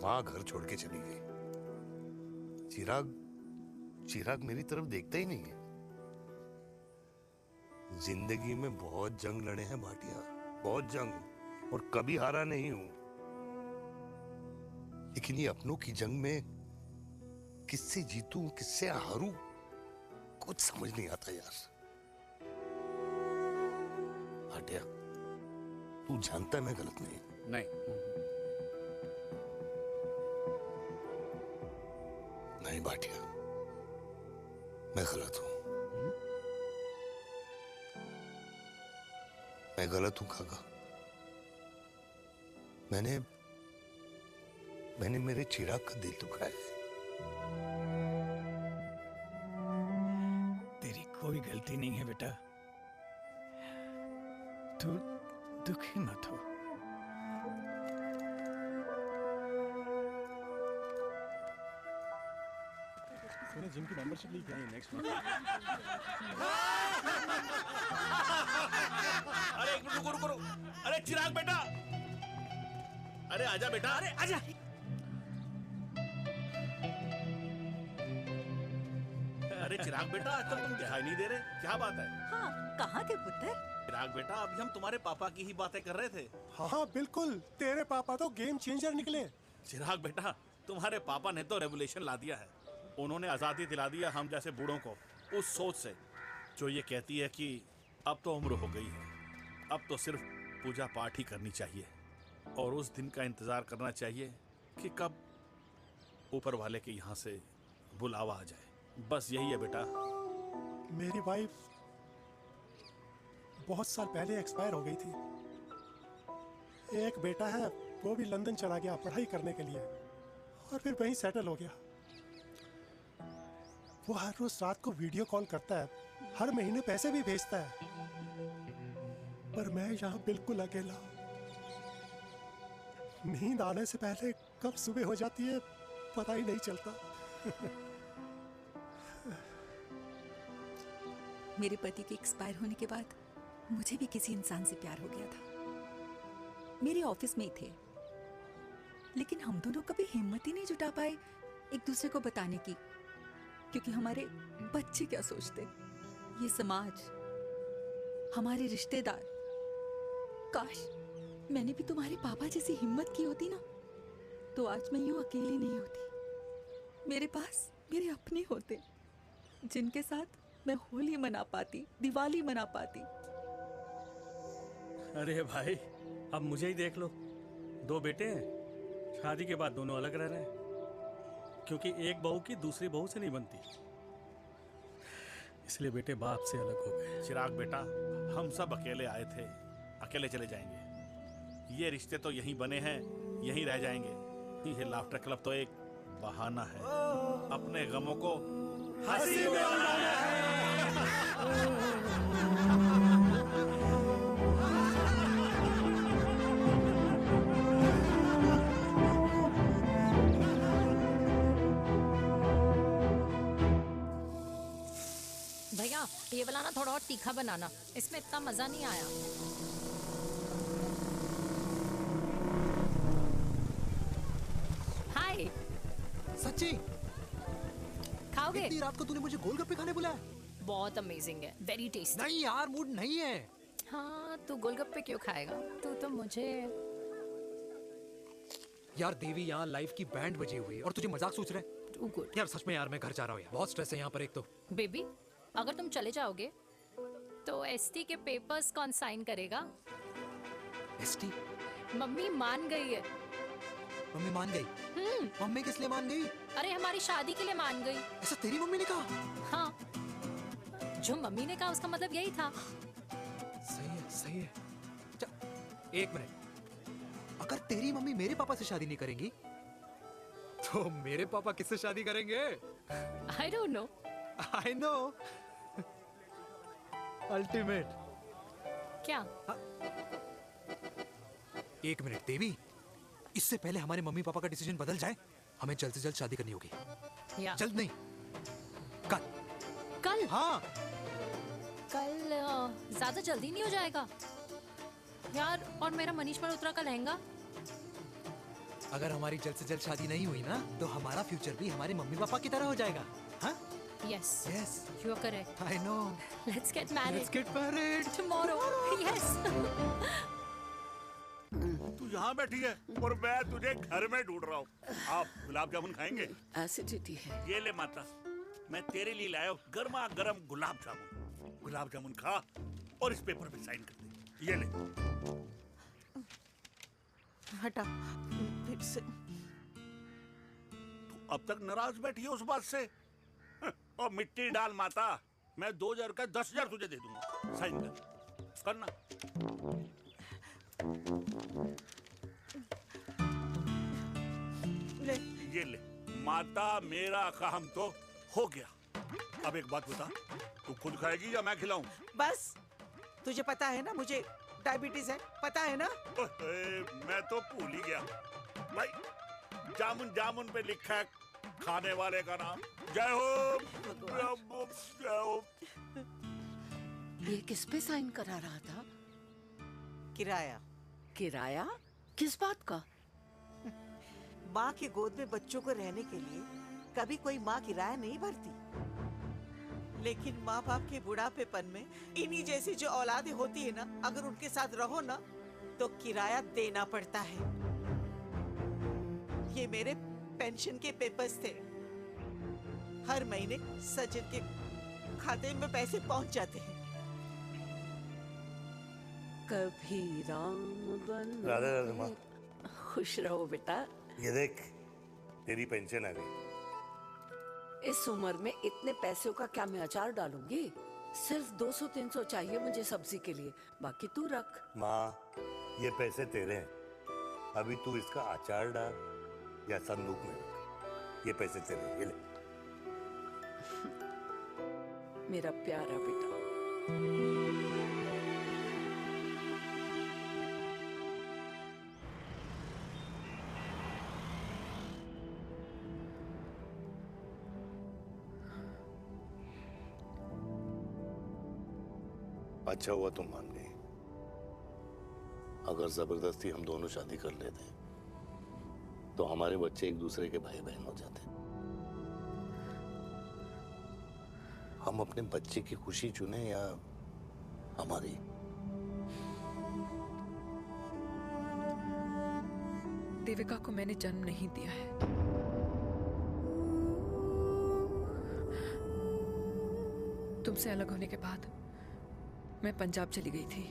माँ घर छोड़ के चली गई। चिराग मेरी तरफ देखता ही नहीं है। जिंदगी में बहुत जंग लड़े हैं भाटिया, बहुत जंग, और कभी हारा नहीं हूं। लेकिन ये अपनों की जंग में किससे जीतूं किससे हारूं कुछ समझ नहीं आता यार। भाटिया तू जानता है मैं गलत नहीं। नहीं भाटिया, मैं गलत हूं। मैं गलत हूं काका। मैंने मेरे चिराग का दिल दुखाया है। तेरी कोई गलती नहीं है बेटा, तू दुखी मत हो। मैंने जिम की मेंबरशिप ली क्या है नेक्स्ट मंथ? अरे एक मिनट रुको। अरे चिराग बेटा, अरे आजा बेटा, अरे आजा। अरे चिराग बेटा, आजकल तुम दिखाई नहीं दे रहे, क्या बात है? हाँ, कहाँ थे पुत्र? चिराग बेटा, अभी हम तुम्हारे पापा की ही बातें कर रहे थे। हाँ बिल्कुल, तेरे पापा तो गेम चेंजर निकले। चिराग बेटा, तुम्हारे पापा ने तो रेवोल्यूशन ला दिया है। उन्होंने आज़ादी दिला दिया हम जैसे बूढ़ों को, उस सोच से जो ये कहती है कि अब तो उम्र हो गई है, अब तो सिर्फ पूजा पाठ ही करनी चाहिए और उस दिन का इंतजार करना चाहिए कि कब ऊपर वाले के यहाँ से बुलावा आ जाए। बस यही है बेटा। मेरी वाइफ बहुत साल पहले एक्सपायर हो गई थी। एक बेटा है, वो भी लंदन चला गया पढ़ाई करने के लिए और फिर वहीं सेटल हो गया। वो हर रोज रात को वीडियो कॉल करता है, हर महीने पैसे भी भेजता है, पर मैं यहाँ बिल्कुल अकेला। नींद आने से पहले कब सुबह हो जाती है पता ही नहीं चलता। मेरे पति के एक्सपायर होने के बाद मुझे भी किसी इंसान से प्यार हो गया था। मेरे ऑफिस में ही थे, लेकिन हम दोनों कभी हिम्मत ही नहीं जुटा पाए एक दूसरे को बताने की, क्योंकि हमारे बच्चे क्या सोचते, ये समाज, हमारे रिश्तेदार। काश मैंने भी तुम्हारे पापा जैसी हिम्मत की होती ना, तो आज मैं यूं अकेली नहीं होती। मेरे पास मेरे अपने होते, जिनके साथ मैं होली मना पाती, दिवाली मना पाती। अरे भाई, अब मुझे ही देख लो। 2 बेटे हैं, शादी के बाद दोनों अलग रह रहे हैं, क्योंकि एक बहू की दूसरी बहू से नहीं बनती, इसलिए बेटे बाप से अलग हो गए। चिराग बेटा, हम सब अकेले आए थे, अकेले चले जाएंगे। ये रिश्ते तो यहीं बने हैं, यहीं रह जाएंगे। ये लाफ्टर क्लब तो एक बहाना है अपने गमों को हंसी में उड़ाना है। भैया ये वाला ना थोड़ा और तीखा बनाना, इसमें इतना मजा नहीं आया। हाय। सच्ची? खाओगे? इतनी रात को तूने मुझे गोलगप्पे खाने बुलाया? बहुत अमेजिंग है, वेरी टेस्टी। नहीं यार, मूड नहीं है। हाँ, तू गोलगप्पे क्यों खाएगा? तू तो मुझे। यार देवी, यहाँ लाइफ की बैंड बजी हुई है और तुझे मजाक सोच रहे हैं? यार सच में यार, मैं घर जा रहा हूँ यार, बहुत स्ट्रेस है यहाँ पर। एक तो बेबी, अगर तुम चले जाओगे तो एसटी के पेपर्स कौन साइन करेगा? एसटी? मम्मी मान गई है। मम्मी मान गई? मम्मी किस लिए मान गई? अरे हमारी शादी के लिए मान गई। ऐसा तेरी मम्मी ने कहा? हाँ, जो मम्मी ने कहा उसका मतलब यही था। सही है, सही है। एक मिनट, अगर तेरी मम्मी मेरे पापा से शादी नहीं करेंगी तो मेरे पापा किससे शादी करेंगे? I don't know. I know. Ultimate. क्या? एक मिनट देवी, इससे पहले हमारे मम्मी पापा का डिसीजन बदल जाए, हमें जल्द से जल्द शादी करनी होगी। जल्द नहीं, कल। कल? हाँ। कल ज्यादा जल्दी नहीं हो जाएगा यार? और मेरा मनीष मल्होत्रा का लहंगा? अगर हमारी जल्द से जल्द शादी नहीं हुई ना, तो हमारा फ्यूचर भी हमारे मम्मी पापा की तरह हो जाएगा। हाँ? Yes. Yes. You are correct. I know. Let's get married. Let's get married. Tomorrow. Yes. तू यहाँ बैठी है और मैं तुझे घर में ढूंढ रहा हूँ। आप गुलाब जामुन खाएंगे? एसिडिटी है। ये ले माता, मैं तेरे लिए लाया हूँ गर्मा गर्म गुलाब जामुन। गुलाब जामुन खा और इस पेपर पे साइन कर दे। ये ले। हटा फिर से। तू अब तक नाराज बैठी है उस बात से? और मिट्टी डाल माता, मैं 2000 का 10,000 तुझे दे दूंगा। साइन कर, करना। ले। ये ले माता, मेरा काम तो हो गया। अब एक बात बता, तू खुद खाएगी या मैं खिलाऊं? बस, तुझे पता है ना मुझे डायबिटीज है, पता है ना? मैं तो भूल ही गया भाई। जामुन जामुन पे लिखा है खाने वाले का नाम। जय हो, जय हो। ये किस पे साइन करा रहा था? किराया। किराया? किस बात का? माँ की गोद में बच्चों को रहने के लिए कभी कोई माँ किराया नहीं भरती, लेकिन माँ बाप के बुढ़ापेपन में इन्हीं जैसी जो औलादें होती है ना, अगर उनके साथ रहो ना तो किराया देना पड़ता है। ये मेरे पेंशन के पेपर्स थे। हर महीने सचिन के खाते में पैसे पहुंच जाते हैं। कभी राम बन। राधे राधे माँ। खुश रहो बेटा। ये देख, तेरी पेंशन आ गई। इस उम्र में इतने पैसों का क्या मैं अचार डालूंगी? सिर्फ 200-300 चाहिए मुझे सब्जी के लिए, बाकी तू रख। माँ, ये पैसे तेरे हैं। अभी तू इसका अचार डाल या संदूक में रख। ये पैसे तेरे हैं, ये ले। मेरा प्यारा बेटा। अच्छा हुआ तुम मान गई। अगर जबरदस्ती हम दोनों शादी कर लेते तो हमारे बच्चे एक दूसरे के भाई बहन हो जाते। हम अपने बच्चे की खुशी चुने या हमारी? देविका को मैंने जन्म नहीं दिया है। तुमसे अलग होने के बाद मैं पंजाब चली गई थी।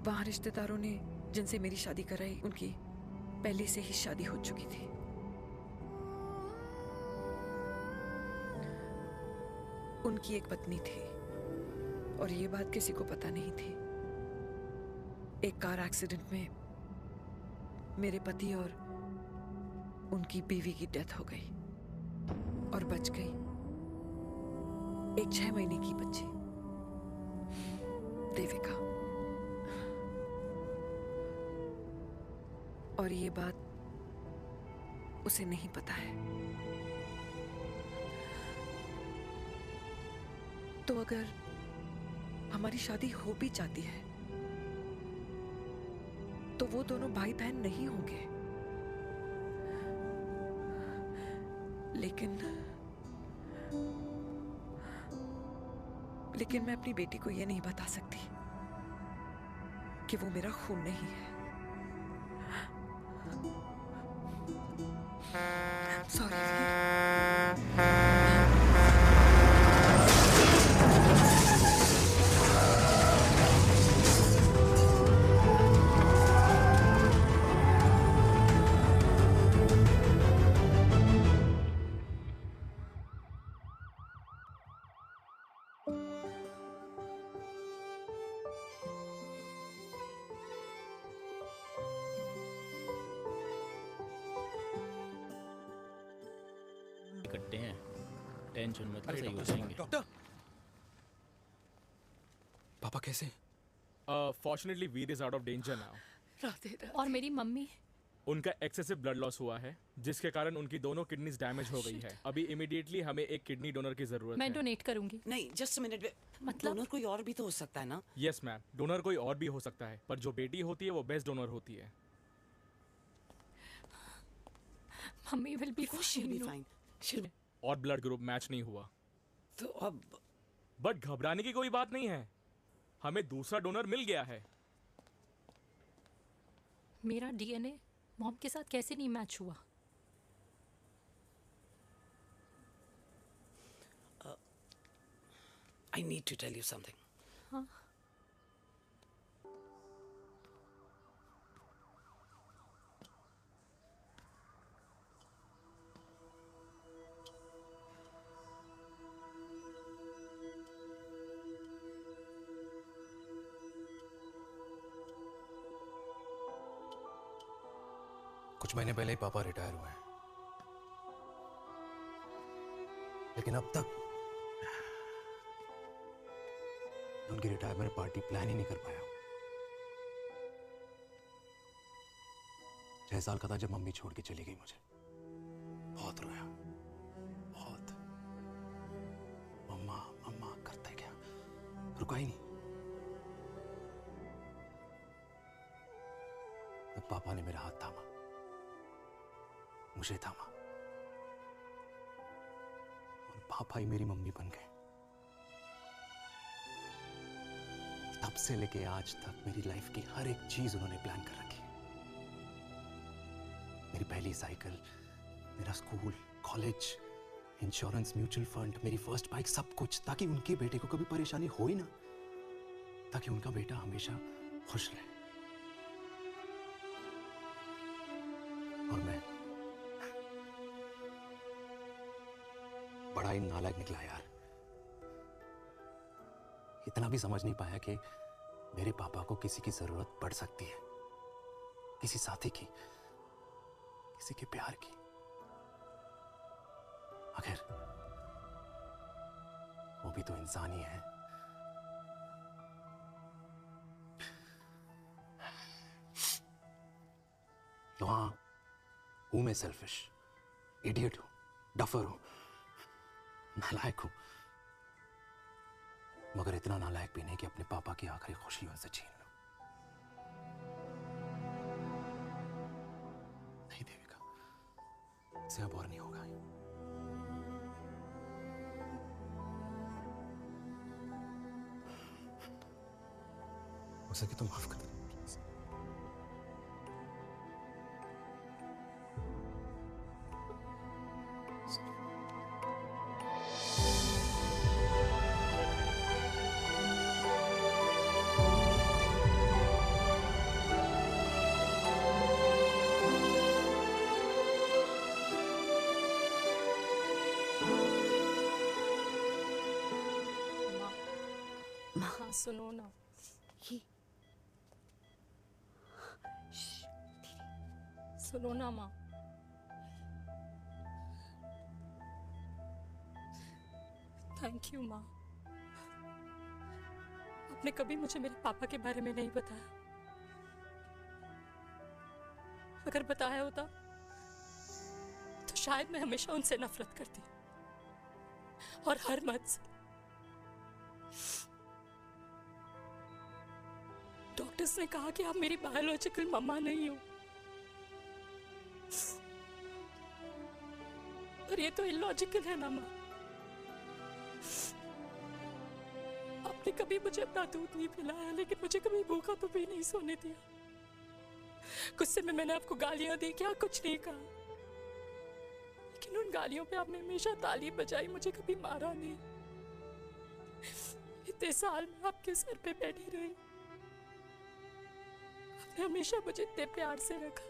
वहां रिश्तेदारों ने जिनसे मेरी शादी कराई, उनकी पहले से ही शादी हो चुकी थी। उनकी एक पत्नी थी और ये बात किसी को पता नहीं थी। एक कार एक्सीडेंट में मेरे पति और उनकी बीवी की डेथ हो गई और बच गई एक 6 महीने की बच्ची, देविका। और ये बात उसे नहीं पता है। तो अगर हमारी शादी हो भी जाती है तो वो दोनों भाई बहन नहीं होंगे। लेकिन मैं अपनी बेटी को ये नहीं बता सकती कि वो मेरा खून नहीं है। सॉरी। इकट्ठे हैं, टेंशन मत लो, अरे सही हो डॉक्टर, जाएंगे। डॉक्टर, पापा कैसे? Fortunately Veer is out of danger now. Radhe Radhe. और मेरी मम्मी? उनका एक्सेसिव ब्लड लॉस हुआ है जिसके कारण उनकी दोनों किडनीज डैमेज हो गई है। अभी इमीडिएटली हमें एक किडनी डोनर की जरूरत मैं है। डोनेट करूंगी। नहीं, जस्ट अ मिनट। मतलब डोनर कोई और भी तो हो सकता है ना? यस मैम, डोनर कोई और भी हो सकता है, पर जो बेटी होती है वो बेस्ट डोनर होती है। Mummy will be fine. और ब्लड ग्रुप मैच नहीं हुआ तो अब? बट घबराने की कोई बात नहीं है, हमें दूसरा डोनर मिल गया है। मेरा डीएनए मॉम के साथ कैसे नहीं मैच हुआ? I need to tell you something. हाँ? कुछ महीने पहले ही पापा रिटायर हुए हैं, लेकिन अब तक उनकी रिटायरमेंट पार्टी प्लान ही नहीं कर पाया। 6 साल का था जब मम्मी छोड़ के चली गई मुझे। बहुत रोया, बहुत। मम्मा मम्मा करते क्या, रुका ही नहीं। तब पापा ने मेरा हाथ थामा, मुझे थामा, और पापा ही मेरी मम्मी बन गए। तब से लेके आज तक मेरी लाइफ की हर एक चीज उन्होंने प्लान कर रखी है। मेरी पहली साइकिल, मेरा school, college, insurance, mutual fund, मेरी फर्स्ट बाइक, सब कुछ, ताकि उनके बेटे को कभी परेशानी हो ही ना, ताकि उनका बेटा हमेशा खुश रहे। और मैं बड़ा ही नालायक निकला यार। इतना भी समझ नहीं पाया कि मेरे पापा को किसी की जरूरत पड़ सकती है, किसी साथी की, किसी के प्यार की। आखिर वो भी तो इंसान ही है। तो हाँ, हूं मैं सेल्फिश, इडियट हूं, डफर हूं, नालायक हूं, मगर इतना नालायक भी नहीं कि अपने पापा की आखिरी खुशी उनसे छीन लूं। नहीं देविका, इससे अब और नहीं होगा। हो सके तो माफ कर दो। हाँ सुनो ना, सुनो ना माँ। थैंक यू माँ, आपने कभी मुझे मेरे पापा के बारे में नहीं बताया। अगर बताया होता तो शायद मैं हमेशा उनसे नफरत करती, और हर मत से। डॉक्टर्स ने कहा कि आप मेरी बायोलॉजिकल मम्मा नहीं हो, पर ये तो इलॉजिकल है ना माँ। आपने कभी मुझे अपना दूध नहीं पिलाया, लेकिन मुझे कभी भूखा तो भी नहीं सोने दिया। गुस्से में मैंने आपको गालियां दी, क्या कुछ नहीं कहा, लेकिन उन गालियों पे आपने हमेशा ताली बजाई, मुझे कभी मारा नहीं। इतने साल में आपके सर पे बैठी रही, आपने हमेशा मुझे इतने प्यार से रखा।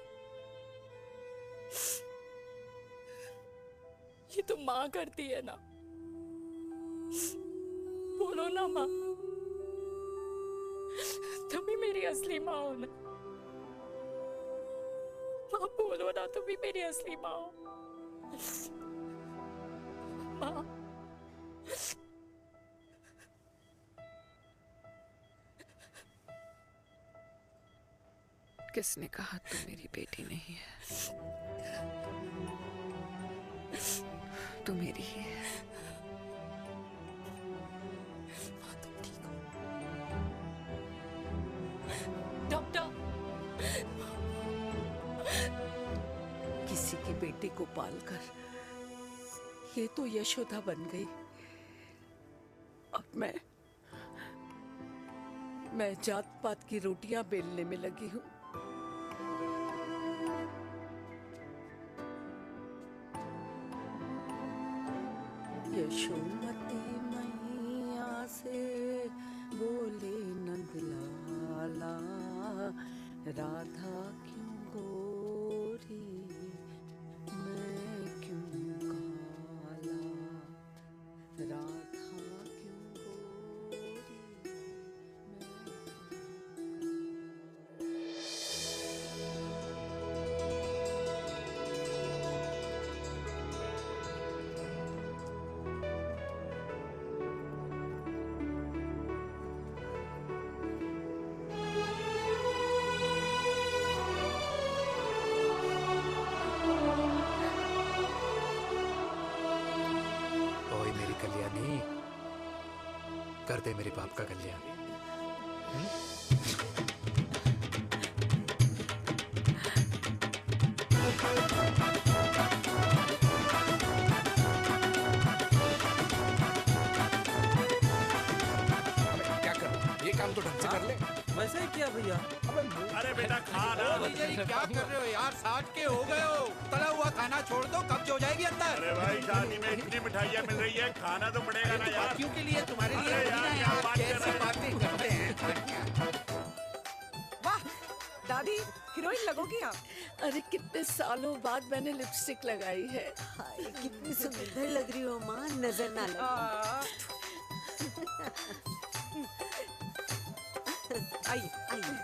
ये तो माँ करती है ना, बोलो ना माँ, तुम ही मेरी असली माँ हो ना। माँ बोलो ना, तुम ही मेरी असली माँ हो। माँ किसने कहा तू मेरी बेटी नहीं है? तू मेरी ही है। डॉक्टर, किसी की बेटी को पालकर ये तो यशोदा बन गई। अब मैं जात पात की रोटियां बेलने में लगी हूँ। यशोमती मैया से बोले नंदलाला, राधा क्यों गोरी मैं क्यों काला, राधा क्यों गोरी ओए मेरी कल्याणी, कर दे मेरे बाप का कल्याण। क्या कर, ये काम तो ढंग से कर ले। वैसे ही किया भैया। अरे बेटा खा ना। क्या कर रहे हो यार, 60 के हो गए हो, तला हुआ खाना छोड़ दो, कब्ज हो जाएगी अंदर। अरे भाई शादी में इतनी मिठाइयाँ मिल रही है, खाना तो पड़ेगा ना यार। क्यों के लिए, तुम्हारे लिए अरे थोड़ी ना यार, यार, क्या बात कर कैसी रहे बातें करते हैं। वाह दादी हीरोइन लगोगी आप। अरे कितने सालों बाद मैंने लिपस्टिक लगाई है। हाय कितनी सुंदर लग रही हो माँ, नजर ना लगे। आइए आइए।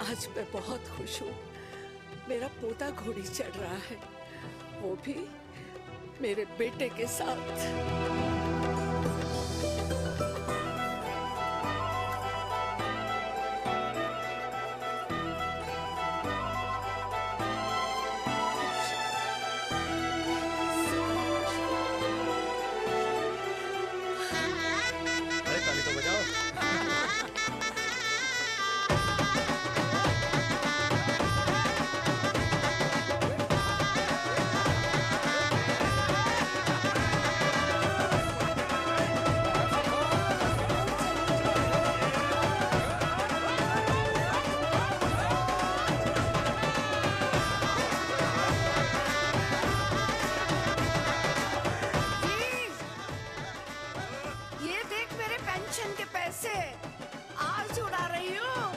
आज मैं बहुत खुश हूँ। मेरा पोता घोड़ी चढ़ रहा है, वो भी मेरे बेटे के साथ। अरे ताली तो बजाओ। ये देख मेरे पेंशन के पैसे आज उड़ा रही हूँ।